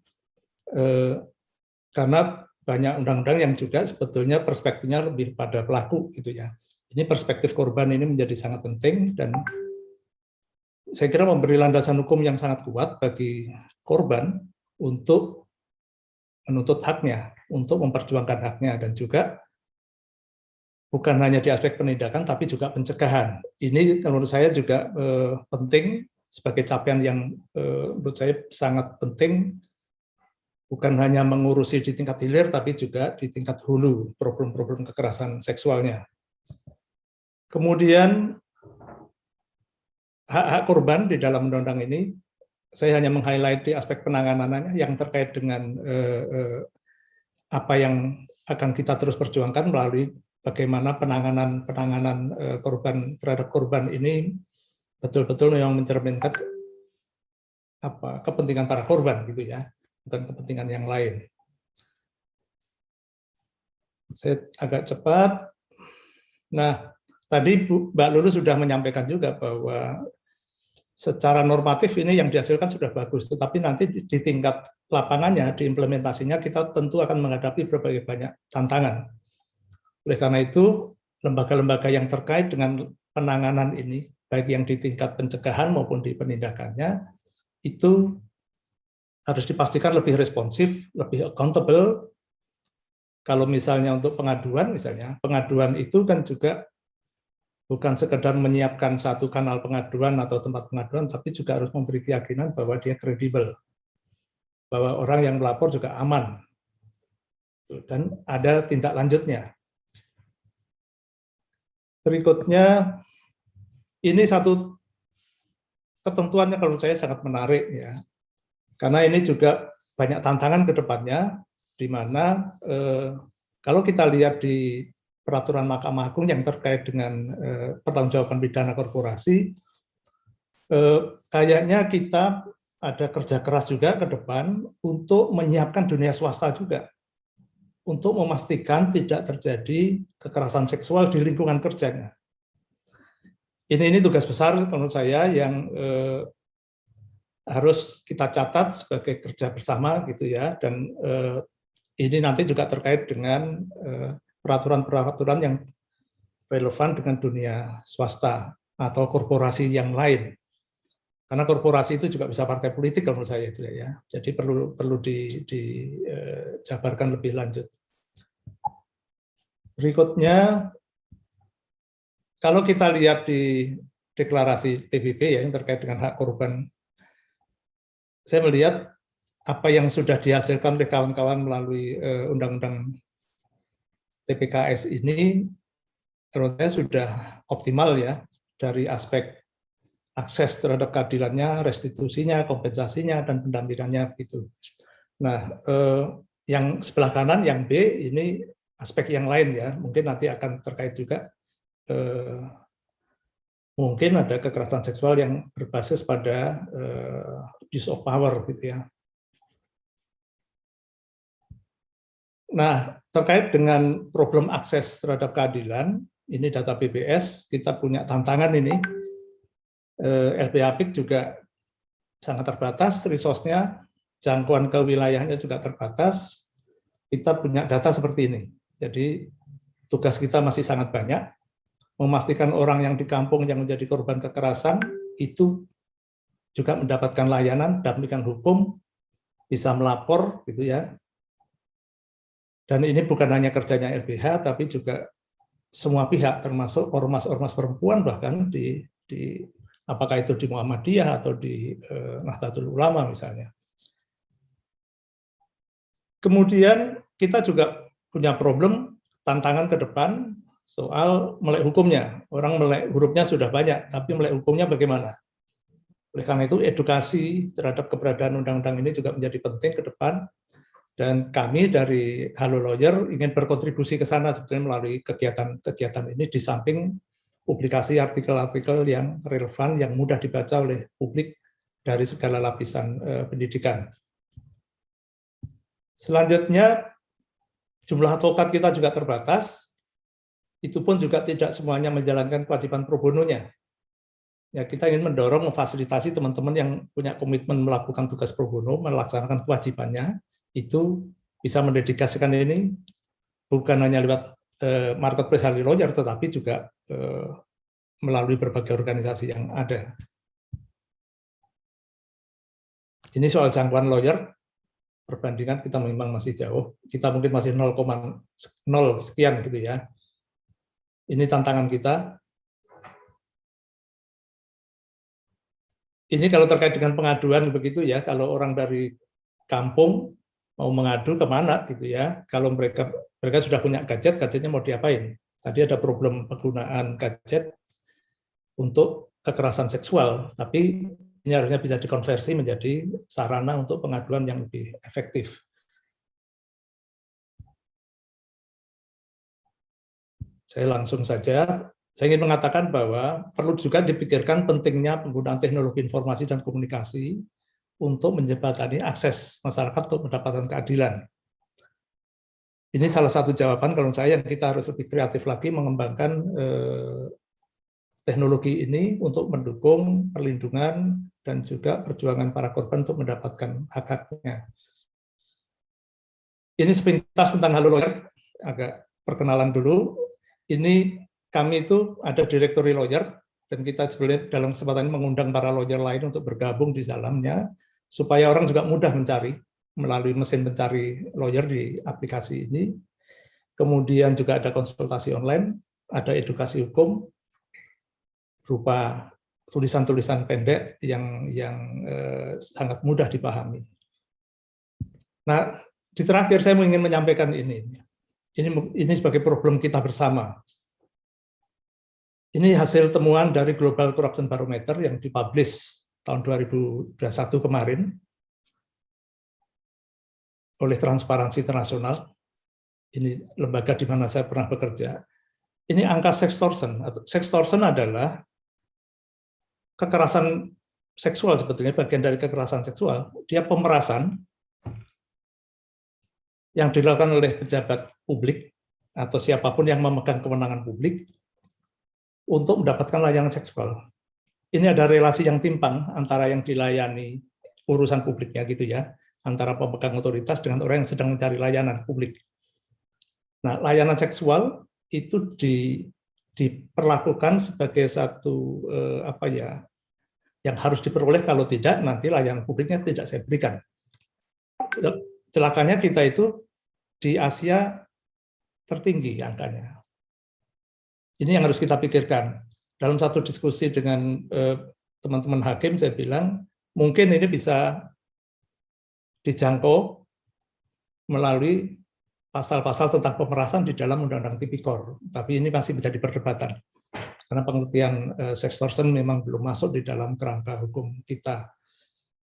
Karena banyak undang-undang yang juga sebetulnya perspektifnya lebih pada pelaku gitu ya. Ini perspektif korban ini menjadi sangat penting, dan saya kira memberi landasan hukum yang sangat kuat bagi korban untuk menuntut haknya, untuk memperjuangkan haknya, dan juga bukan hanya di aspek penindakan, tapi juga pencegahan. Ini menurut saya juga penting sebagai capaian yang menurut saya sangat penting, bukan hanya mengurusi di tingkat hilir, tapi juga di tingkat hulu problem-problem kekerasan seksualnya. Kemudian hak-hak korban di dalam undang-undang ini, saya hanya meng-highlight di aspek penanganannya yang terkait dengan apa yang akan kita terus perjuangkan melalui bagaimana penanganan korban terhadap korban ini betul-betul memang mencerminkan kepentingan para korban gitu ya, bukan kepentingan yang lain. Saya agak cepat. Nah, tadi Mbak Lulu sudah menyampaikan juga bahwa secara normatif ini yang dihasilkan sudah bagus, tetapi nanti di tingkat lapangannya, di implementasinya kita tentu akan menghadapi berbagai banyak tantangan. Oleh karena itu, lembaga-lembaga yang terkait dengan penanganan ini, baik yang di tingkat pencegahan maupun di penindakannya, itu harus dipastikan lebih responsif, lebih accountable. Kalau misalnya untuk pengaduan, pengaduan itu kan juga bukan sekedar menyiapkan satu kanal pengaduan atau tempat pengaduan, tapi juga harus memberi keyakinan bahwa dia kredibel, bahwa orang yang melapor juga aman, dan ada tindak lanjutnya. Berikutnya, ini satu ketentuannya kalau saya sangat menarik ya, karena ini juga banyak tantangan ke depannya, di mana kalau kita lihat di peraturan Mahkamah Agung yang terkait dengan pertanggungjawaban pidana korporasi, kayaknya kita ada kerja keras juga ke depan untuk menyiapkan dunia swasta juga, untuk memastikan tidak terjadi kekerasan seksual di lingkungan kerjanya. Ini tugas besar menurut saya yang harus kita catat sebagai kerja bersama gitu ya, dan ini nanti juga terkait dengan peraturan-peraturan yang relevan dengan dunia swasta atau korporasi yang lain. Karena korporasi itu juga bisa partai politik menurut saya itu ya. Jadi perlu dijabarkan lebih lanjut. Berikutnya, kalau kita lihat di deklarasi PBB ya yang terkait dengan hak korban, saya melihat apa yang sudah dihasilkan oleh kawan-kawan melalui Undang-Undang TPKS ini, menurut saya sudah optimal ya, dari aspek akses terhadap keadilannya, restitusinya, kompensasinya, dan pendampingannya begitu. Nah, yang sebelah kanan, yang B, ini aspek yang lain ya, mungkin nanti akan terkait juga, mungkin ada kekerasan seksual yang berbasis pada abuse of power gitu ya. Nah, terkait dengan problem akses terhadap keadilan, ini data BPS, kita punya tantangan ini. LPAPIK juga sangat terbatas, resource-nya, jangkauan ke wilayahnya juga terbatas. Kita punya data seperti ini. Jadi, tugas kita masih sangat banyak. Memastikan orang yang di kampung yang menjadi korban kekerasan, itu juga mendapatkan layanan, dampingan hukum, bisa melapor, gitu ya. Dan ini bukan hanya kerjanya LBH, tapi juga semua pihak, termasuk ormas-ormas perempuan, bahkan di apakah itu di Muhammadiyah atau di Nahdlatul Ulama misalnya. Kemudian kita juga punya problem, tantangan ke depan soal melek hukumnya. Orang melek hurufnya sudah banyak, tapi melek hukumnya bagaimana? Oleh karena itu, edukasi terhadap keberadaan undang-undang ini juga menjadi penting ke depan. Dan kami dari Halo Lawyer ingin berkontribusi ke sana sebetulnya melalui kegiatan-kegiatan ini, di samping publikasi artikel-artikel yang relevan, yang mudah dibaca oleh publik dari segala lapisan pendidikan. Selanjutnya, jumlah advokat kita juga terbatas, itu pun juga tidak semuanya menjalankan kewajiban pro bono-nya. Ya, kita ingin mendorong, memfasilitasi teman-teman yang punya komitmen melakukan tugas pro bono, melaksanakan kewajibannya, itu bisa mendedikasikan ini bukan hanya lewat marketplace Halo Lawyer, tetapi juga melalui berbagai organisasi yang ada. Ini soal jangkauan lawyer, perbandingan kita memang masih jauh. Kita mungkin masih 0,0 sekian gitu ya. Ini tantangan kita. Ini kalau terkait dengan pengaduan begitu ya, kalau orang dari kampung mau mengadu kemana gitu ya, kalau mereka sudah punya gadgetnya mau diapain? Tadi ada problem penggunaan gadget untuk kekerasan seksual, tapi ini harusnya bisa dikonversi menjadi sarana untuk pengaduan yang lebih efektif. Saya langsung saja, saya ingin mengatakan bahwa perlu juga dipikirkan pentingnya penggunaan teknologi informasi dan komunikasi untuk menjembatani akses masyarakat untuk mendapatkan keadilan. Ini salah satu jawaban kalau saya, yang kita harus lebih kreatif lagi mengembangkan teknologi ini untuk mendukung perlindungan dan juga perjuangan para korban untuk mendapatkan hak-haknya. Ini sepintas tentang Halo Lawyer, agak perkenalan dulu. Ini kami itu ada Directory Lawyer, dan kita sebenarnya dalam kesempatan ini mengundang para lawyer lain untuk bergabung di dalamnya, supaya orang juga mudah mencari melalui mesin pencari lawyer di aplikasi ini. Kemudian juga ada konsultasi online, ada edukasi hukum, berupa tulisan-tulisan pendek yang sangat mudah dipahami. Nah, di terakhir saya ingin menyampaikan ini sebagai problem kita bersama. Ini hasil temuan dari Global Corruption Barometer yang dipublish tahun 2021 kemarin oleh Transparansi Internasional. Ini lembaga di mana saya pernah bekerja. Ini angka sextortion. Sextortion adalah kekerasan seksual, sebetulnya bagian dari kekerasan seksual. Dia pemerasan yang dilakukan oleh pejabat publik atau siapapun yang memegang kewenangan publik untuk mendapatkan layanan seksual. Ini ada relasi yang timpang antara yang dilayani urusan publiknya gitu ya, antara pemegang otoritas dengan orang yang sedang mencari layanan publik. Nah, layanan seksual itu diperlakukan sebagai satu yang harus diperoleh, kalau tidak nanti layanan publiknya tidak saya berikan. Celakanya kita itu di Asia tertinggi angkanya. Ini yang harus kita pikirkan. Dalam satu diskusi dengan teman-teman hakim, saya bilang mungkin ini bisa dijangkau melalui pasal-pasal tentang pemerasan di dalam Undang-Undang Tipikor. Tapi ini masih menjadi perdebatan. Karena pengertian sextortion memang belum masuk di dalam kerangka hukum kita.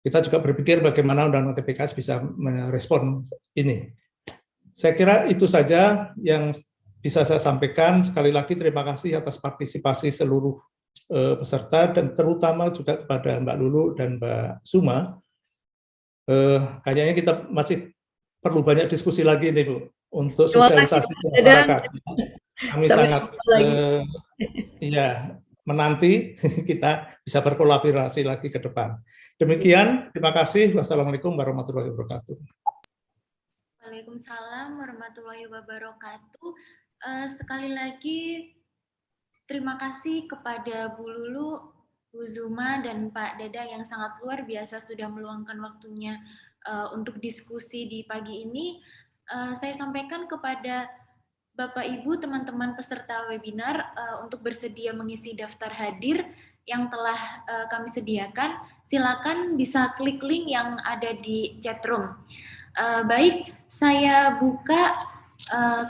Kita juga berpikir bagaimana Undang-Undang TPKS bisa merespon ini. Saya kira itu saja yang bisa saya sampaikan. Sekali lagi terima kasih atas partisipasi seluruh peserta, dan terutama juga kepada Mbak Lulu dan Mbak Suma. Kayaknya kita masih perlu banyak diskusi lagi nih Bu, untuk sosialisasi masyarakat. Kami sangat menanti kita bisa berkolaborasi lagi ke depan. Demikian, terima kasih. Wassalamualaikum warahmatullahi wabarakatuh. Waalaikumsalam warahmatullahi wabarakatuh. Sekali lagi terima kasih kepada Bu Lulu, Bu Zuma, dan Pak Dadang yang sangat luar biasa sudah meluangkan waktunya untuk diskusi di pagi ini. Saya sampaikan kepada Bapak Ibu, teman-teman peserta webinar untuk bersedia mengisi daftar hadir yang telah kami sediakan. Silakan bisa klik link yang ada di chat room. Baik, saya buka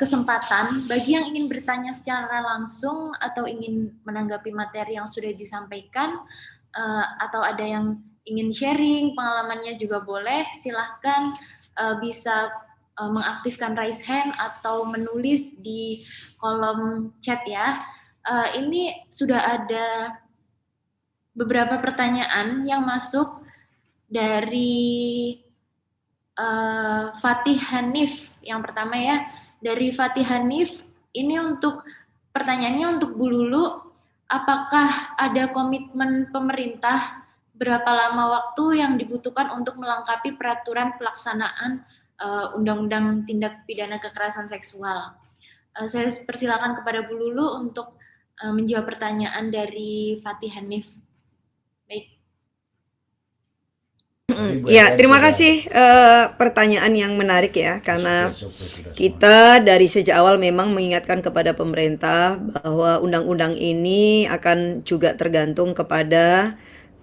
kesempatan bagi yang ingin bertanya secara langsung atau ingin menanggapi materi yang sudah disampaikan, atau ada yang ingin sharing pengalamannya juga boleh. Silahkan bisa mengaktifkan raise hand atau menulis di kolom chat ya. Ini sudah ada beberapa pertanyaan yang masuk dari Fatih Hanif. Yang pertama ya, dari Fatih Hanif, ini untuk pertanyaannya untuk Bu Lulu, apakah ada komitmen pemerintah berapa lama waktu yang dibutuhkan untuk melengkapi peraturan pelaksanaan Undang-Undang Tindak Pidana Kekerasan Seksual? Saya persilakan kepada Bu Lulu untuk menjawab pertanyaan dari Fatih Hanif. Baik. Ya, terima kasih pertanyaan yang menarik ya, karena kita dari sejak awal memang mengingatkan kepada pemerintah bahwa undang-undang ini akan juga tergantung kepada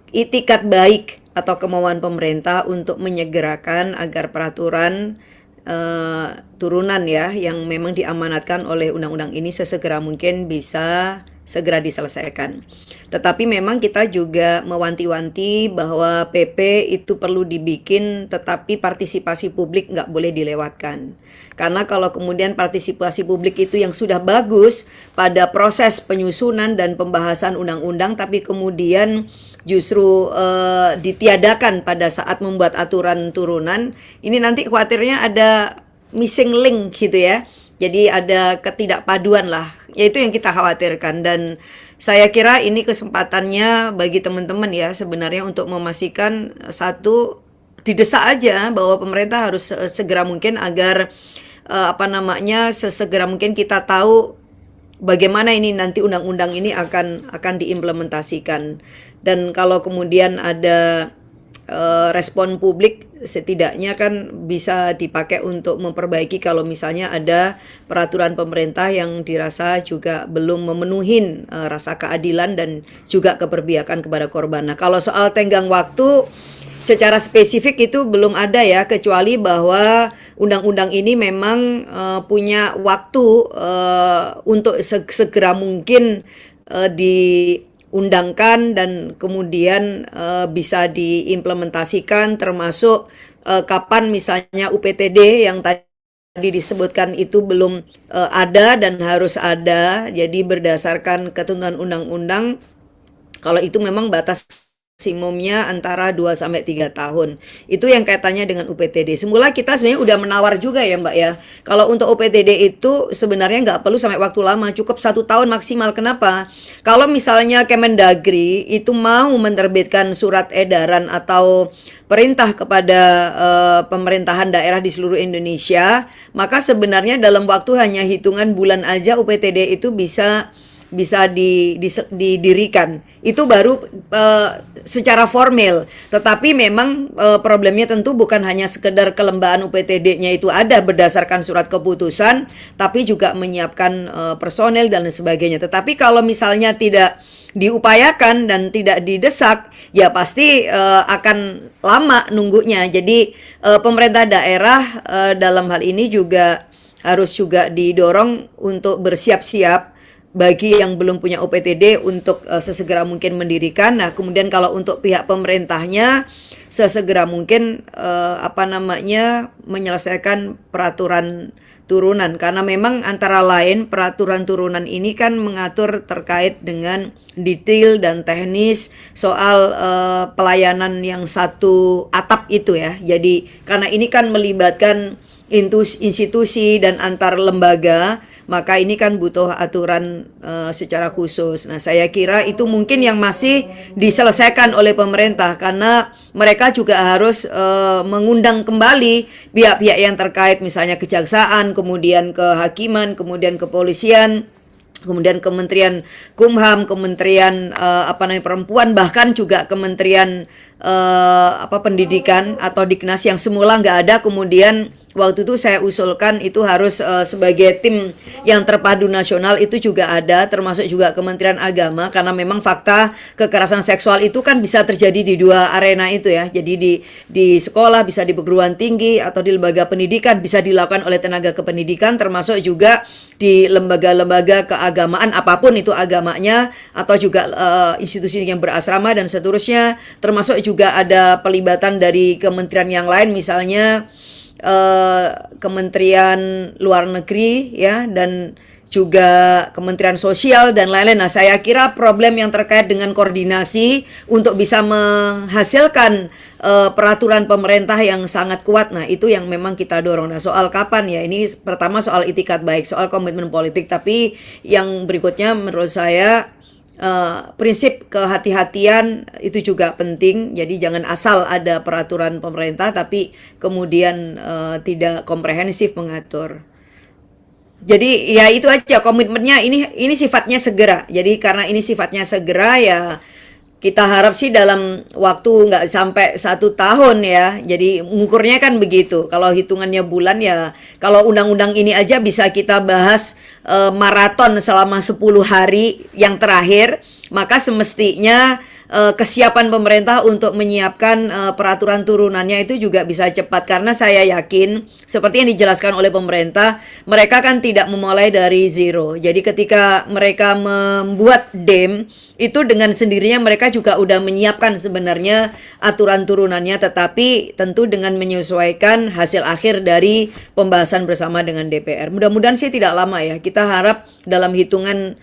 itikat baik atau kemauan pemerintah untuk menyegerakan agar peraturan turunan ya yang memang diamanatkan oleh undang-undang ini sesegera mungkin bisa segera diselesaikan. Tetapi memang kita juga mewanti-wanti bahwa PP itu perlu dibikin, tetapi partisipasi publik nggak boleh dilewatkan. Karena kalau kemudian partisipasi publik itu yang sudah bagus pada proses penyusunan dan pembahasan undang-undang, tapi kemudian justru ditiadakan pada saat membuat aturan turunan, ini nanti khawatirnya ada missing link gitu ya. Jadi ada ketidakpaduan lah, yaitu yang kita khawatirkan. Dan saya kira ini kesempatannya bagi teman-teman ya sebenarnya untuk memastikan satu, didesak aja bahwa pemerintah harus segera mungkin agar sesegera mungkin kita tahu bagaimana ini nanti undang-undang ini akan diimplementasikan. Dan kalau kemudian ada respon publik, setidaknya kan bisa dipakai untuk memperbaiki kalau misalnya ada peraturan pemerintah yang dirasa juga belum memenuhi rasa keadilan dan juga keberpihakan kepada korban. Nah, kalau soal tenggang waktu secara spesifik itu belum ada ya, kecuali bahwa undang-undang ini memang punya waktu untuk segera mungkin diundangkan dan kemudian bisa diimplementasikan, termasuk kapan misalnya UPTD yang tadi disebutkan itu belum ada dan harus ada. Jadi berdasarkan ketentuan undang-undang, kalau itu memang batas maksimumnya antara 2-3 tahun. Itu yang kaitannya dengan UPTD. Semula kita sebenarnya udah menawar juga ya Mbak ya. Kalau untuk UPTD itu sebenarnya nggak perlu sampai waktu lama, cukup 1 tahun maksimal. Kenapa? Kalau misalnya Kemendagri itu mau menerbitkan surat edaran atau perintah kepada pemerintahan daerah di seluruh Indonesia, maka sebenarnya dalam waktu hanya hitungan bulan aja UPTD itu bisa didirikan. Itu baru secara formal. Tetapi memang problemnya tentu bukan hanya sekedar kelembahan UPTD-nya itu ada berdasarkan surat keputusan, tapi juga menyiapkan personel dan sebagainya. Tetapi kalau misalnya tidak diupayakan dan tidak didesak, ya pasti akan lama nunggunya. Jadi pemerintah daerah dalam hal ini juga harus juga didorong untuk bersiap-siap bagi yang belum punya UPTD untuk sesegera mungkin mendirikan. Nah, kemudian kalau untuk pihak pemerintahnya sesegera mungkin menyelesaikan peraturan turunan, karena memang antara lain peraturan turunan ini kan mengatur terkait dengan detail dan teknis soal pelayanan yang satu atap itu ya. Jadi karena ini kan melibatkan institusi dan antar lembaga, maka ini kan butuh aturan secara khusus. Nah, saya kira itu mungkin yang masih diselesaikan oleh pemerintah, karena mereka juga harus mengundang kembali pihak-pihak yang terkait, misalnya kejaksaan, kemudian kehakiman, kemudian kepolisian, kemudian Kementerian Kumham, Kementerian Perempuan, bahkan juga Kementerian Pendidikan atau Diknas yang semula nggak ada. Kemudian waktu itu saya usulkan itu harus sebagai tim yang terpadu nasional, itu juga ada, termasuk juga Kementerian Agama, karena memang fakta kekerasan seksual itu kan bisa terjadi di dua arena itu ya. Jadi di sekolah, bisa di perguruan tinggi atau di lembaga pendidikan, bisa dilakukan oleh tenaga kependidikan, termasuk juga di lembaga-lembaga keagamaan apapun itu agamanya, atau juga institusi yang berasrama dan seterusnya, termasuk juga ada pelibatan dari kementerian yang lain, misalnya Kementerian Luar Negeri ya, dan juga Kementerian Sosial dan lain-lain. Nah, saya kira problem yang terkait dengan koordinasi untuk bisa menghasilkan peraturan pemerintah yang sangat kuat, nah itu yang memang kita dorong. Nah, soal kapan ya, ini pertama soal itikat baik, soal komitmen politik, tapi yang berikutnya menurut saya prinsip kehati-hatian itu juga penting. Jadi jangan asal ada peraturan pemerintah tapi kemudian tidak komprehensif mengatur. Jadi ya itu aja komitmennya, ini sifatnya segera. Jadi karena ini sifatnya segera ya kita harap sih dalam waktu nggak sampai 1 tahun ya. Jadi mengukurnya kan begitu. Kalau hitungannya bulan ya, kalau undang-undang ini aja bisa kita bahas maraton selama 10 hari yang terakhir, maka semestinya kesiapan pemerintah untuk menyiapkan peraturan turunannya itu juga bisa cepat, karena saya yakin seperti yang dijelaskan oleh pemerintah, mereka kan tidak memulai dari zero. Jadi ketika mereka membuat DEM itu dengan sendirinya mereka juga udah menyiapkan sebenarnya aturan turunannya, tetapi tentu dengan menyesuaikan hasil akhir dari pembahasan bersama dengan DPR. Mudah-mudahan sih tidak lama ya. Kita harap dalam hitungan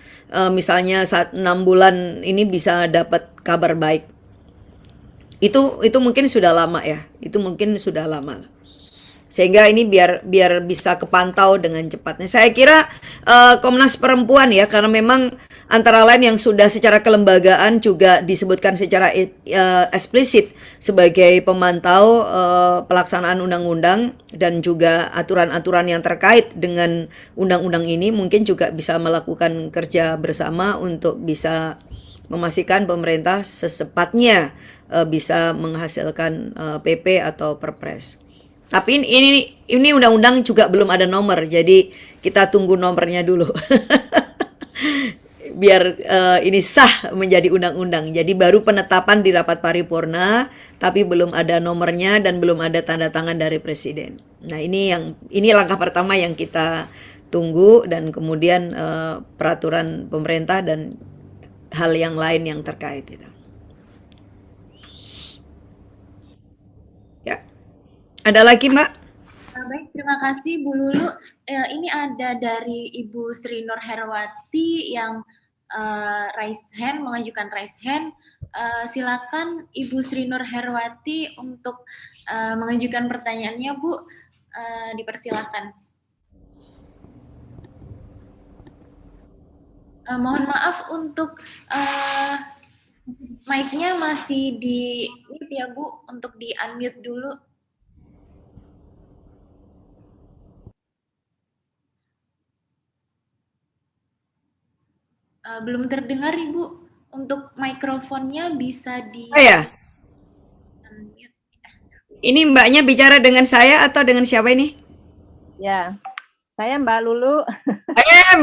misalnya 6 bulan ini bisa dapat kabar baik. Itu mungkin sudah lama ya. Itu mungkin sudah lama. Sehingga ini biar bisa kepantau dengan cepatnya. Saya kira Komnas Perempuan ya, karena memang antara lain yang sudah secara kelembagaan juga disebutkan secara eksplisit sebagai pemantau pelaksanaan undang-undang dan juga aturan-aturan yang terkait dengan undang-undang ini, mungkin juga bisa melakukan kerja bersama untuk bisa memastikan pemerintah secepatnya bisa menghasilkan PP atau Perpres. Tapi ini undang-undang juga belum ada nomor, jadi kita tunggu nomornya dulu. Biar ini sah menjadi undang-undang. Jadi baru penetapan di rapat paripurna, tapi belum ada nomornya dan belum ada tanda tangan dari presiden. Nah, ini langkah pertama yang kita tunggu, dan kemudian peraturan pemerintah dan hal yang lain yang terkait itu. Ya. Ada lagi, Mbak? Baik, terima kasih Bu Lulu. Ini ada dari Ibu Sri Nur Herwati yang mengajukan raise hand. Silakan Ibu Sri Nur Herwati untuk mengajukan pertanyaannya, Bu. Dipersilakan. Mohon maaf untuk mic-nya masih di mute ya, Bu, untuk di unmute dulu. Belum terdengar, Ibu. Untuk mikrofonnya bisa di Ya. unmute. Ini Mbaknya bicara dengan saya atau dengan siapa ini? Ya, saya Mbak Lulu.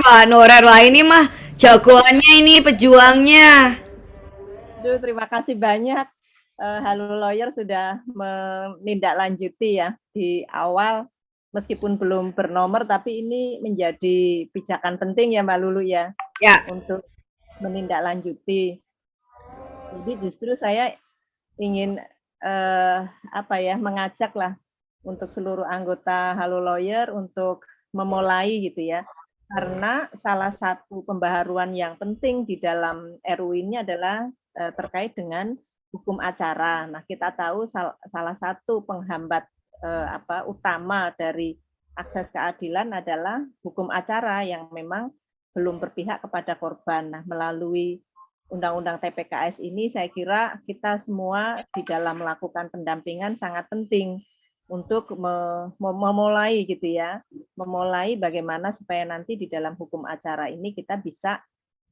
Mbak Nora lah, ini mah jagoannya, ini pejuangnya. Aduh, terima kasih banyak. Halo Lawyer sudah menindaklanjuti ya di awal, meskipun belum bernomor, tapi ini menjadi pijakan penting ya Mbak Lulu ya. Ya. Untuk menindaklanjuti. Jadi justru saya ingin mengajak lah untuk seluruh anggota Halo Lawyer untuk memulai gitu ya. Karena salah satu pembaharuan yang penting di dalam RUU ini adalah terkait dengan hukum acara. Nah, kita tahu salah satu penghambat utama dari akses keadilan adalah hukum acara yang memang belum berpihak kepada korban. Nah, melalui Undang-Undang TPKS ini saya kira kita semua di dalam melakukan pendampingan sangat penting untuk memulai gitu ya, memulai bagaimana supaya nanti di dalam hukum acara ini kita bisa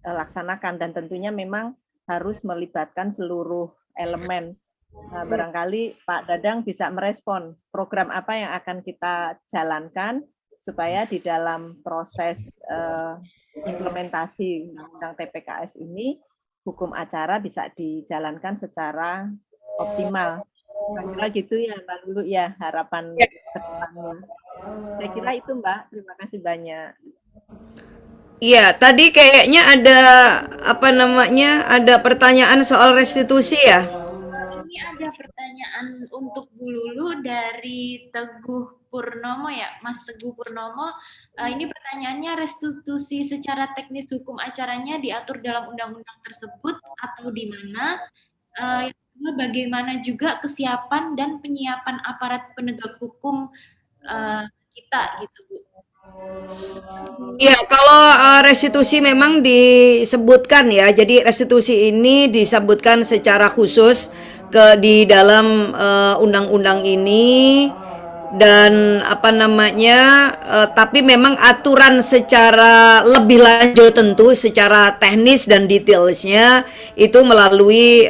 laksanakan, dan tentunya memang harus melibatkan seluruh elemen. Nah, barangkali Pak Dadang bisa merespon program apa yang akan kita jalankan supaya di dalam proses implementasi Undang-Undang TPKS ini hukum acara bisa dijalankan secara optimal. Kira gitu ya Mbak Lulu ya, harapan kedepannya. Saya kira itu Mbak, terima kasih banyak. Iya, tadi kayaknya ada ada pertanyaan soal restitusi ya. Ini ada pertanyaan untuk Bu Lulu dari Teguh Purnomo ya, Mas Teguh Purnomo. Ini pertanyaannya, restitusi secara teknis hukum acaranya diatur dalam undang-undang tersebut atau di mana? Yang kedua, bagaimana juga kesiapan dan penyiapan aparat penegak hukum kita gitu, Bu? Ya, kalau restitusi memang disebutkan ya. Jadi restitusi ini disebutkan secara khusus di dalam undang-undang ini, dan apa namanya, tapi memang aturan secara lebih lanjut tentu secara teknis dan detailsnya itu melalui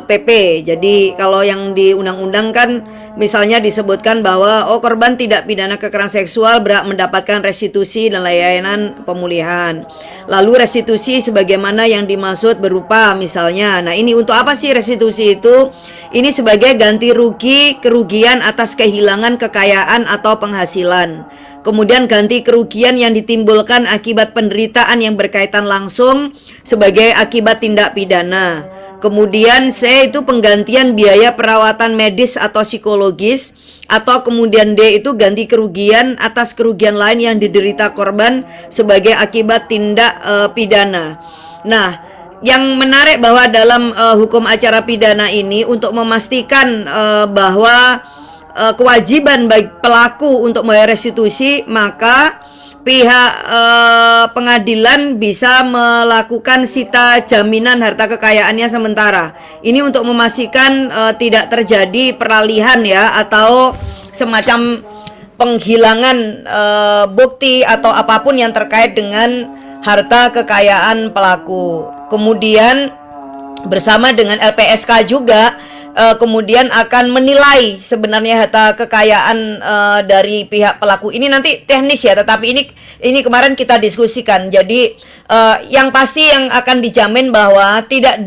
PP. Jadi kalau yang di undang-undang kan misalnya disebutkan bahwa korban tidak pidana kekerasan seksual berhak mendapatkan restitusi dan layanan pemulihan. Lalu restitusi sebagaimana yang dimaksud berupa misalnya, nah ini untuk apa sih restitusi itu? Ini sebagai ganti rugi kerugian atas kehilangan kekayaan atau penghasilan. Kemudian ganti kerugian yang ditimbulkan akibat penderitaan yang berkaitan langsung sebagai akibat tindak pidana. Kemudian C itu penggantian biaya perawatan medis atau psikologis, atau kemudian D itu ganti kerugian atas kerugian lain yang diderita korban sebagai akibat tindak pidana. Nah, yang menarik bahwa dalam hukum acara pidana ini untuk memastikan bahwa kewajiban bagi pelaku untuk membayar restitusi, maka pihak pengadilan bisa melakukan sita jaminan harta kekayaannya sementara. Ini untuk memastikan tidak terjadi peralihan ya, atau semacam penghilangan bukti atau apapun yang terkait dengan harta kekayaan pelaku. Kemudian bersama dengan LPSK juga kemudian akan menilai sebenarnya harta kekayaan dari pihak pelaku. Ini nanti teknis ya, tetapi ini kemarin kita diskusikan. Jadi yang pasti yang akan dijamin bahwa tidak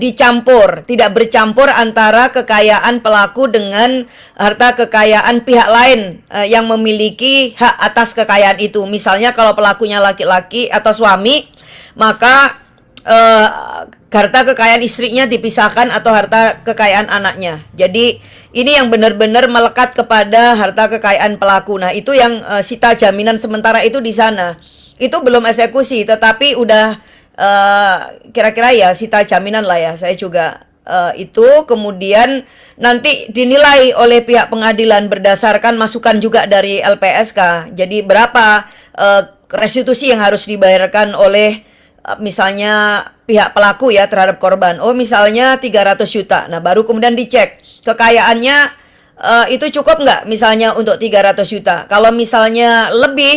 bercampur antara kekayaan pelaku dengan harta kekayaan pihak lain yang memiliki hak atas kekayaan itu. Misalnya kalau pelakunya laki-laki atau suami, maka harta kekayaan istrinya dipisahkan atau harta kekayaan anaknya. Jadi ini yang benar-benar melekat kepada harta kekayaan pelaku. Nah, itu yang sita jaminan sementara itu di sana. Itu belum eksekusi, tetapi udah kira-kira ya sita jaminan lah ya. Saya juga itu kemudian nanti dinilai oleh pihak pengadilan berdasarkan masukan juga dari LPSK. Jadi berapa restitusi yang harus dibayarkan oleh misalnya pihak pelaku ya terhadap korban. Misalnya 300 juta. Nah, baru kemudian dicek kekayaannya itu cukup nggak misalnya untuk 300 juta. Kalau misalnya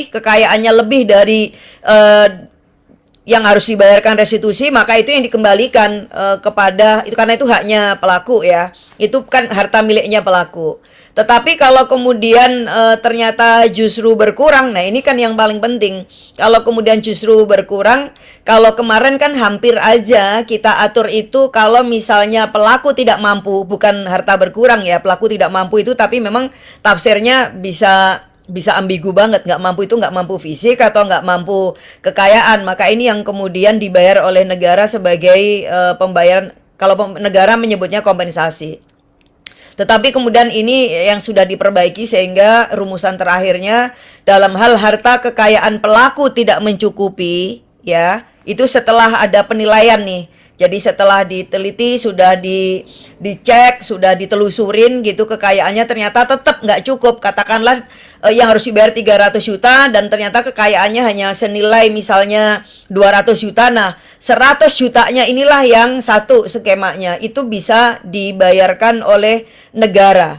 kekayaannya lebih dari yang harus dibayarkan restitusi, maka itu yang dikembalikan kepada itu, karena itu haknya pelaku ya. Itu kan harta miliknya pelaku. Tetapi kalau kemudian ternyata justru berkurang, nah ini kan yang paling penting. Kalau kemudian justru berkurang, kalau kemarin kan hampir aja kita atur itu kalau misalnya pelaku tidak mampu, bukan harta berkurang ya, pelaku tidak mampu itu, tapi memang tafsirnya bisa ambigu banget, nggak mampu itu nggak mampu fisik atau nggak mampu kekayaan. Maka ini yang kemudian dibayar oleh negara sebagai pembayaran, kalau negara menyebutnya kompensasi. Tetapi kemudian ini yang sudah diperbaiki sehingga rumusan terakhirnya dalam hal harta kekayaan pelaku tidak mencukupi ya, itu setelah ada penilaian nih. Jadi setelah diteliti, sudah dicek, sudah ditelusurin gitu kekayaannya, ternyata tetap nggak cukup. Katakanlah yang harus dibayar 300 juta dan ternyata kekayaannya hanya senilai misalnya 200 juta. Nah, 100 jutanya inilah yang satu skemanya, itu bisa dibayarkan oleh negara.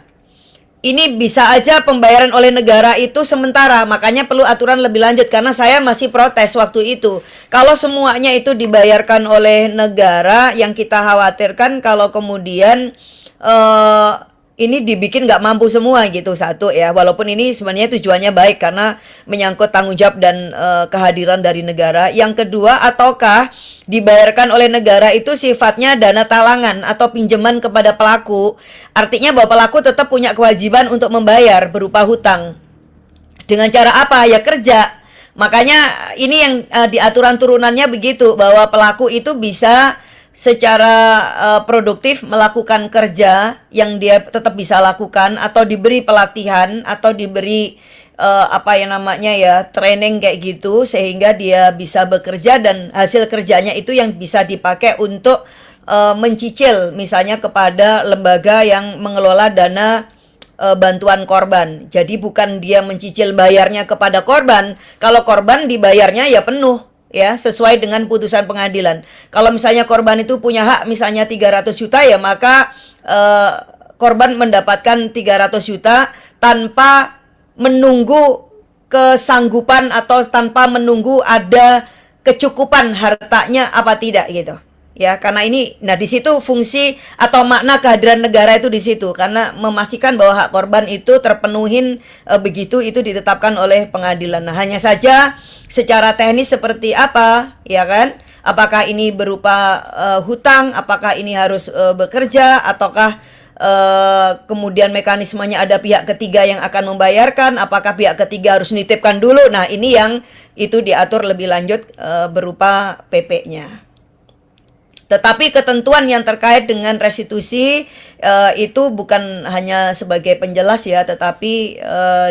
Ini bisa aja pembayaran oleh negara itu sementara, makanya perlu aturan lebih lanjut, karena saya masih protes waktu itu. Kalau semuanya itu dibayarkan oleh negara, yang kita khawatirkan kalau kemudian ini dibikin nggak mampu semua gitu, satu ya. Walaupun ini sebenarnya tujuannya baik karena menyangkut tanggung jawab dan kehadiran dari negara. Yang kedua, ataukah dibayarkan oleh negara itu sifatnya dana talangan atau pinjaman kepada pelaku. Artinya bahwa pelaku tetap punya kewajiban untuk membayar berupa hutang. Dengan cara apa? Ya kerja. Makanya ini yang di aturan turunannya begitu, bahwa pelaku itu bisa secara produktif melakukan kerja yang dia tetap bisa lakukan, atau diberi pelatihan, atau diberi training kayak gitu, sehingga dia bisa bekerja dan hasil kerjanya itu yang bisa dipakai untuk mencicil misalnya kepada lembaga yang mengelola dana bantuan korban. Jadi bukan dia mencicil bayarnya kepada korban, kalau korban dibayarnya ya penuh ya, sesuai dengan putusan pengadilan. Kalau misalnya korban itu punya hak misalnya 300 juta ya, maka korban mendapatkan 300 juta tanpa menunggu kesanggupan atau tanpa menunggu ada kecukupan hartanya apa tidak gitu. Ya, karena ini, nah di situ fungsi atau makna kehadiran negara itu di situ, karena memastikan bahwa hak korban itu terpenuhin begitu itu ditetapkan oleh pengadilan. Nah, hanya saja secara teknis seperti apa, ya kan? Apakah ini berupa hutang, apakah ini harus bekerja, ataukah kemudian mekanismenya ada pihak ketiga yang akan membayarkan, apakah pihak ketiga harus nitipkan dulu. Nah, ini yang itu diatur lebih lanjut berupa PP-nya. Tetapi ketentuan yang terkait dengan restitusi itu bukan hanya sebagai penjelas ya, tetapi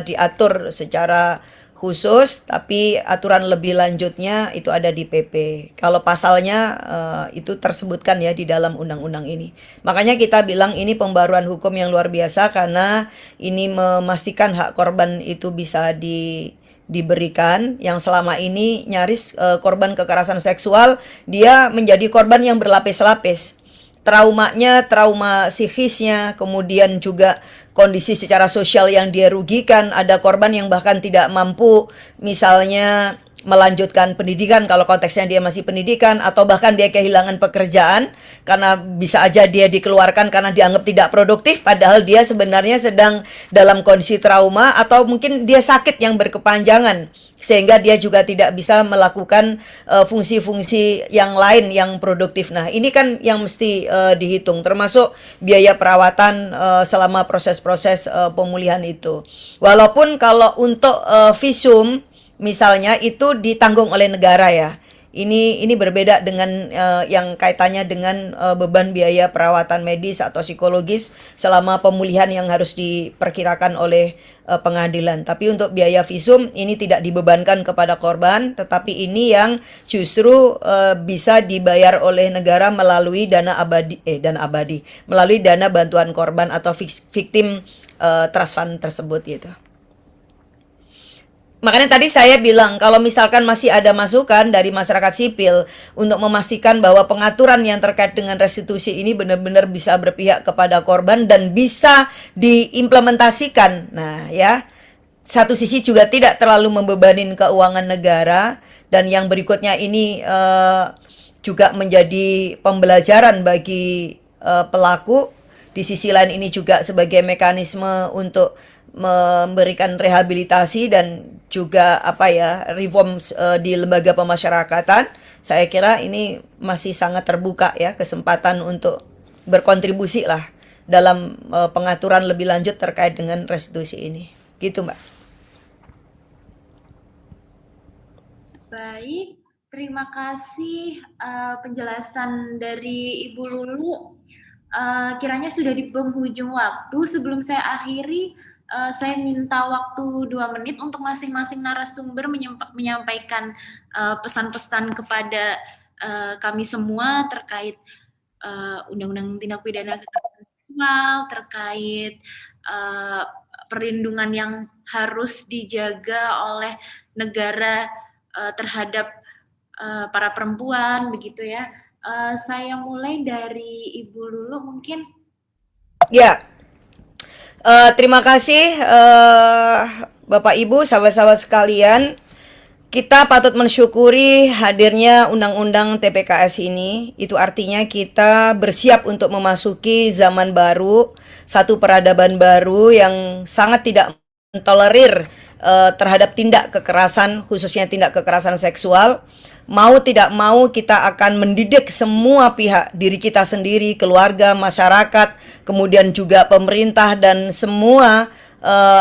diatur secara khusus, tapi aturan lebih lanjutnya itu ada di PP. Kalau pasalnya itu tersebutkan ya di dalam undang-undang ini. Makanya kita bilang ini pembaruan hukum yang luar biasa, karena ini memastikan hak korban itu bisa diberikan, yang selama ini nyaris korban kekerasan seksual dia menjadi korban yang berlapis-lapis. Traumanya, trauma psikisnya, kemudian juga kondisi secara sosial yang dia rugikan. Ada korban yang bahkan tidak mampu misalnya melanjutkan pendidikan kalau konteksnya dia masih pendidikan, atau bahkan dia kehilangan pekerjaan karena bisa aja dia dikeluarkan karena dianggap tidak produktif padahal dia sebenarnya sedang dalam kondisi trauma, atau mungkin dia sakit yang berkepanjangan sehingga dia juga tidak bisa melakukan fungsi-fungsi yang lain yang produktif. Nah, ini kan yang mesti dihitung, termasuk biaya perawatan selama proses-proses pemulihan itu. Walaupun kalau untuk visum misalnya itu ditanggung oleh negara ya. Ini berbeda dengan yang kaitannya dengan beban biaya perawatan medis atau psikologis selama pemulihan yang harus diperkirakan oleh pengadilan. Tapi untuk biaya visum ini tidak dibebankan kepada korban, tetapi ini yang justru bisa dibayar oleh negara melalui dana abadi, melalui dana bantuan korban atau victim trust fund tersebut gitu. Makanya tadi saya bilang kalau misalkan masih ada masukan dari masyarakat sipil untuk memastikan bahwa pengaturan yang terkait dengan restitusi ini benar-benar bisa berpihak kepada korban dan bisa diimplementasikan. Nah ya, satu sisi juga tidak terlalu membebani keuangan negara, dan yang berikutnya ini juga menjadi pembelajaran bagi pelaku. Di sisi lain ini juga sebagai mekanisme untuk memberikan rehabilitasi dan juga reform di lembaga pemasyarakatan. Saya kira ini masih sangat terbuka ya kesempatan untuk berkontribusi lah dalam pengaturan lebih lanjut terkait dengan restitusi ini. Gitu, Mbak. Baik, terima kasih penjelasan dari Ibu Lulu. Kiranya sudah di penghujung waktu. Sebelum saya akhiri, saya minta waktu 2 menit untuk masing-masing narasumber menyampaikan pesan-pesan kepada kami semua terkait Undang-Undang Tindak Pidana Kekerasan Seksual, terkait perlindungan yang harus dijaga oleh negara terhadap para perempuan, begitu ya. Saya mulai dari Ibu Lulu mungkin. Ya. Terima kasih Bapak Ibu, sahabat-sahabat sekalian. Kita patut mensyukuri hadirnya Undang-Undang TPKS ini. Itu artinya kita bersiap untuk memasuki zaman baru, satu peradaban baru yang sangat tidak mentolerir terhadap tindak kekerasan, khususnya tindak kekerasan seksual. Mau tidak mau kita akan mendidik semua pihak, diri kita sendiri, keluarga, masyarakat, kemudian juga pemerintah dan semua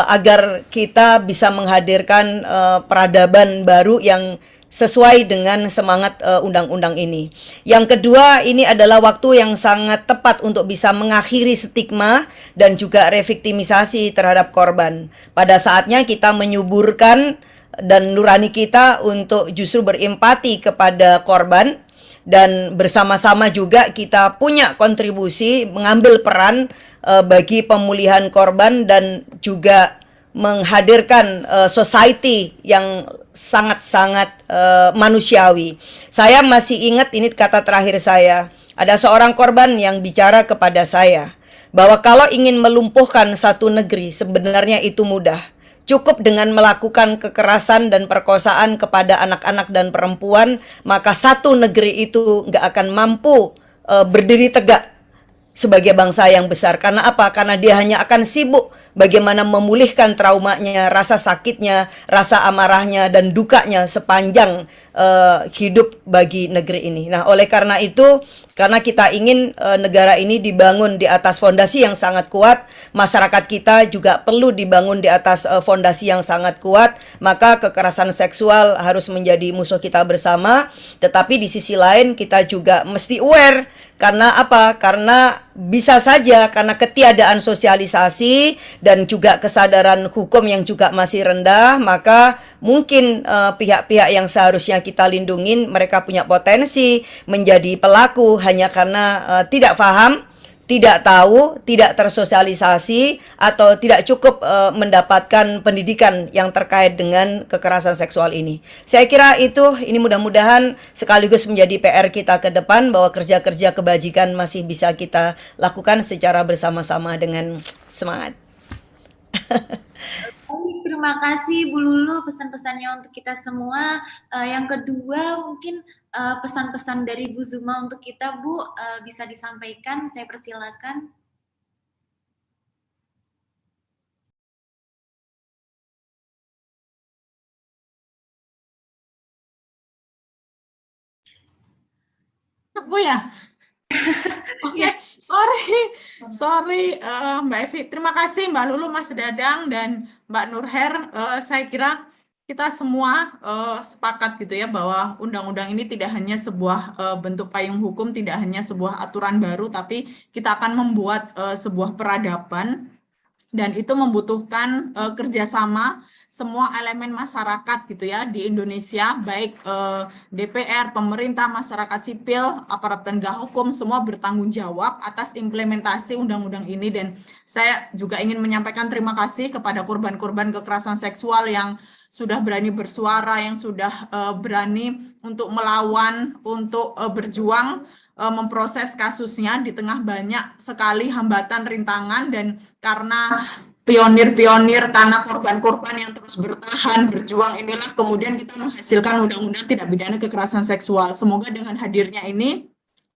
agar kita bisa menghadirkan peradaban baru yang sesuai dengan semangat undang-undang ini. Yang kedua, ini adalah waktu yang sangat tepat untuk bisa mengakhiri stigma dan juga reviktimisasi terhadap korban. Pada saatnya kita menyuburkan dan nurani kita untuk justru berempati kepada korban, dan bersama-sama juga kita punya kontribusi mengambil peran bagi pemulihan korban dan juga menghadirkan society yang sangat-sangat manusiawi. Saya masih ingat ini kata terakhir saya. Ada seorang korban yang bicara kepada saya bahwa kalau ingin melumpuhkan satu negeri sebenarnya itu mudah. cukup dengan melakukan kekerasan dan perkosaan kepada anak-anak dan perempuan, maka satu negeri itu nggak akan mampu berdiri tegak sebagai bangsa yang besar. Karena apa? Karena dia hanya akan sibuk bagaimana memulihkan traumanya, rasa sakitnya, rasa amarahnya, dan dukanya sepanjang hidup bagi negeri ini. Nah, oleh karena itu, karena kita ingin negara ini dibangun di atas fondasi yang sangat kuat, masyarakat kita juga perlu dibangun di atas fondasi yang sangat kuat, maka kekerasan seksual harus menjadi musuh kita bersama. Tetapi di sisi lain kita juga mesti aware. Karena apa? Karena bisa saja karena ketiadaan sosialisasi dan juga kesadaran hukum yang juga masih rendah, maka mungkin pihak-pihak yang seharusnya kita lindungin, mereka punya potensi menjadi pelaku hanya karena tidak paham, tidak tahu, tidak tersosialisasi, atau tidak cukup mendapatkan pendidikan yang terkait dengan kekerasan seksual ini. Saya kira ini mudah-mudahan sekaligus menjadi PR kita ke depan, bahwa kerja-kerja kebajikan masih bisa kita lakukan secara bersama-sama dengan semangat. Terima kasih Bu Lulu pesan-pesannya untuk kita semua. Yang kedua mungkin pesan-pesan dari Bu Zuma untuk kita, Bu, bisa disampaikan, saya persilakan. Aku ya? Oke, sorry Mbak Evi. Terima kasih Mbak Lulu, Mas Dadang, dan Mbak Nurher. Saya kira kita semua sepakat gitu ya, bahwa undang-undang ini tidak hanya sebuah bentuk payung hukum, tidak hanya sebuah aturan baru, tapi kita akan membuat sebuah peradaban, dan itu membutuhkan kerjasama semua elemen masyarakat gitu ya di Indonesia, baik DPR, pemerintah, masyarakat sipil, aparat penegak hukum, semua bertanggung jawab atas implementasi undang-undang ini. Dan saya juga ingin menyampaikan terima kasih kepada korban-korban kekerasan seksual yang sudah berani bersuara, yang sudah berani untuk melawan, untuk berjuang, memproses kasusnya di tengah banyak sekali hambatan, rintangan, dan karena pionir-pionir, karena korban-korban yang terus bertahan, berjuang, inilah kemudian kita menghasilkan undang-undang tindak pidana kekerasan seksual. Semoga dengan hadirnya ini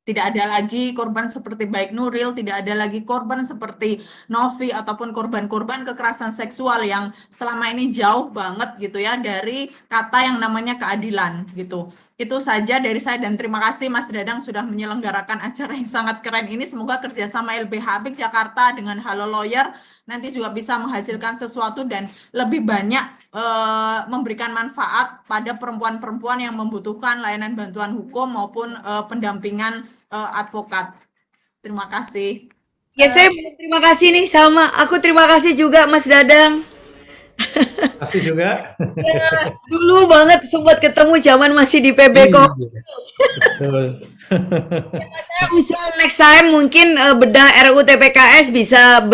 tidak ada lagi korban seperti baik Nuril, tidak ada lagi korban seperti Novi, ataupun korban-korban kekerasan seksual yang selama ini jauh banget gitu ya dari kata yang namanya keadilan gitu. Itu saja dari saya, dan terima kasih Mas Dadang sudah menyelenggarakan acara yang sangat keren ini. Semoga kerjasama LBH Apik Jakarta dengan Halo Lawyer nanti juga bisa menghasilkan sesuatu dan lebih banyak memberikan manfaat pada perempuan-perempuan yang membutuhkan layanan bantuan hukum maupun pendampingan advokat. Terima kasih. Ya, saya terima kasih nih sama. Aku terima kasih juga Mas Dadang. Terima kasih juga. Ya, dulu banget sempat ketemu zaman masih di PBKO. Betul. Saya usul next time mungkin bedah RUU TPKS bisa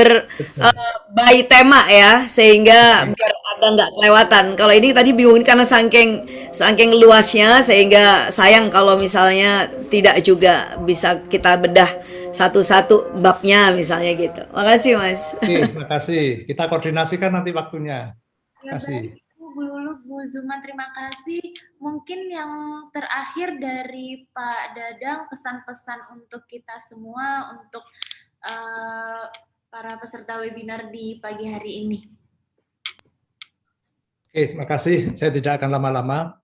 by tema ya, sehingga biar ada nggak kelewatan. Kalau ini tadi bingung karena saking luasnya, sehingga sayang kalau misalnya tidak juga bisa kita bedah satu-satu babnya misalnya gitu. Makasih Mas. Oke, makasih. Kita koordinasikan nanti waktunya. Ya, Kasih. baik, Bu Lulu, Bu Zuma, terima kasih. Mungkin yang terakhir dari Pak Dadang, pesan-pesan untuk kita semua, untuk para peserta webinar di pagi hari ini. Oke, terima kasih. Saya tidak akan lama-lama.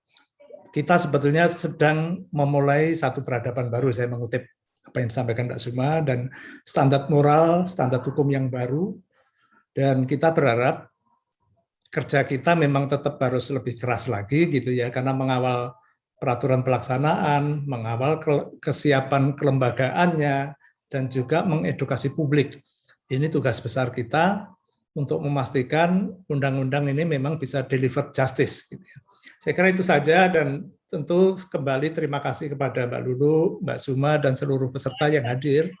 Kita sebetulnya sedang memulai satu peradaban baru, saya mengutip apa yang disampaikan Mbak Zuma, dan standar moral, standar hukum yang baru, dan kita berharap kerja kita memang tetap harus lebih keras lagi gitu ya, karena mengawal peraturan pelaksanaan, mengawal kesiapan kelembagaannya, dan juga mengedukasi publik. Ini tugas besar kita untuk memastikan undang-undang ini memang bisa deliver justice. Gitu ya. Saya kira itu saja, dan tentu kembali terima kasih kepada Mbak Lulu, Mbak Zuma, dan seluruh peserta yang hadir.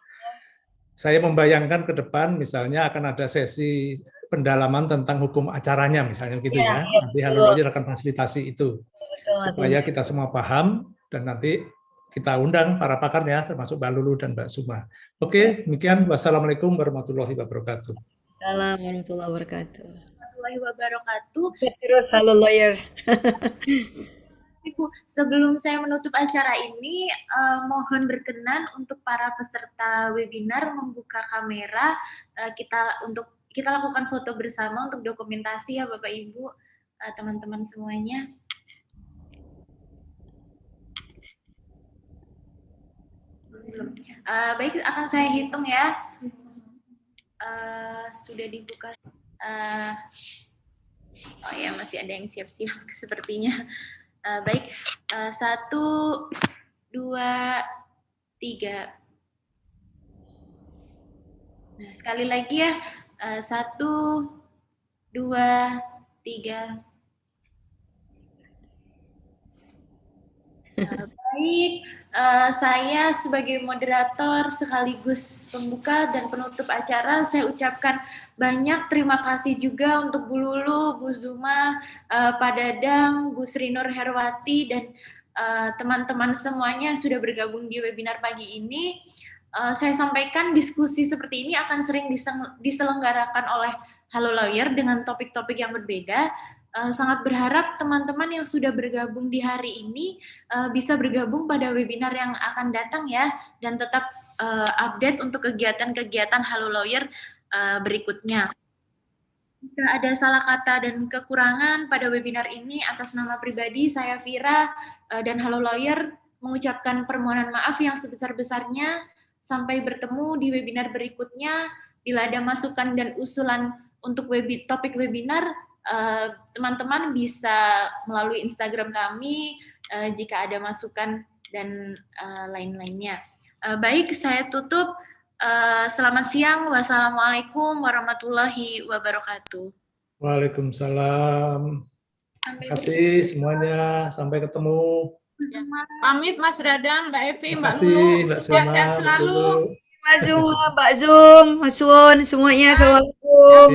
Saya membayangkan ke depan misalnya akan ada sesi pendalaman tentang hukum acaranya misalnya gitu ya. Nanti Halo Lawyer akan fasilitasi itu. Supaya kita semua paham, dan nanti kita undang para pakarnya termasuk Mbak Lulu dan Mbak Zuma. Oke, demikian. Wassalamualaikum warahmatullahi wabarakatuh. Assalamualaikum warahmatullahi wabarakatuh. warahmatullahi wabarakatuh. Terus halo lawyer. Ibu, sebelum saya menutup acara ini, mohon berkenan untuk para peserta webinar membuka kamera, kita lakukan foto bersama untuk dokumentasi ya Bapak Ibu, teman-teman semuanya. Baik, akan saya hitung ya. Sudah dibuka. Oh ya, masih ada yang siap-siap sepertinya. Baik, 1, 2, 3. Nah, sekali lagi ya, 1, 2, 3. Baik, saya sebagai moderator sekaligus pembuka dan penutup acara, saya ucapkan banyak terima kasih juga untuk Bu Lulu, Bu Zuma, Pak Dadang, Bu Sri Nur Herwati, dan teman-teman semuanya yang sudah bergabung di webinar pagi ini. Saya sampaikan diskusi seperti ini akan sering diselenggarakan oleh Halo Lawyer dengan topik-topik yang berbeda. Sangat berharap teman-teman yang sudah bergabung di hari ini bisa bergabung pada webinar yang akan datang ya, dan tetap update untuk kegiatan-kegiatan Halo Lawyer berikutnya. Jika ada salah kata dan kekurangan pada webinar ini, atas nama pribadi saya Vira dan Halo Lawyer mengucapkan permohonan maaf yang sebesar-besarnya. Sampai bertemu di webinar berikutnya. Bila ada masukan dan usulan untuk topik webinar, teman-teman bisa melalui Instagram kami jika ada masukan dan lain-lainnya. Baik, saya tutup. Selamat siang. Wassalamualaikum warahmatullahi wabarakatuh. Waalaikumsalam. Terima kasih semuanya. Sampai ketemu. Pamit Mas Dadang, Mbak Evi, Mbak Terima kasih, Lulu. Mbak Sehat-sehat Suma, selalu. Mbak Lulu. Mas Zuma, Mbak Zoom, Mas Won, semuanya. Assalamualaikum.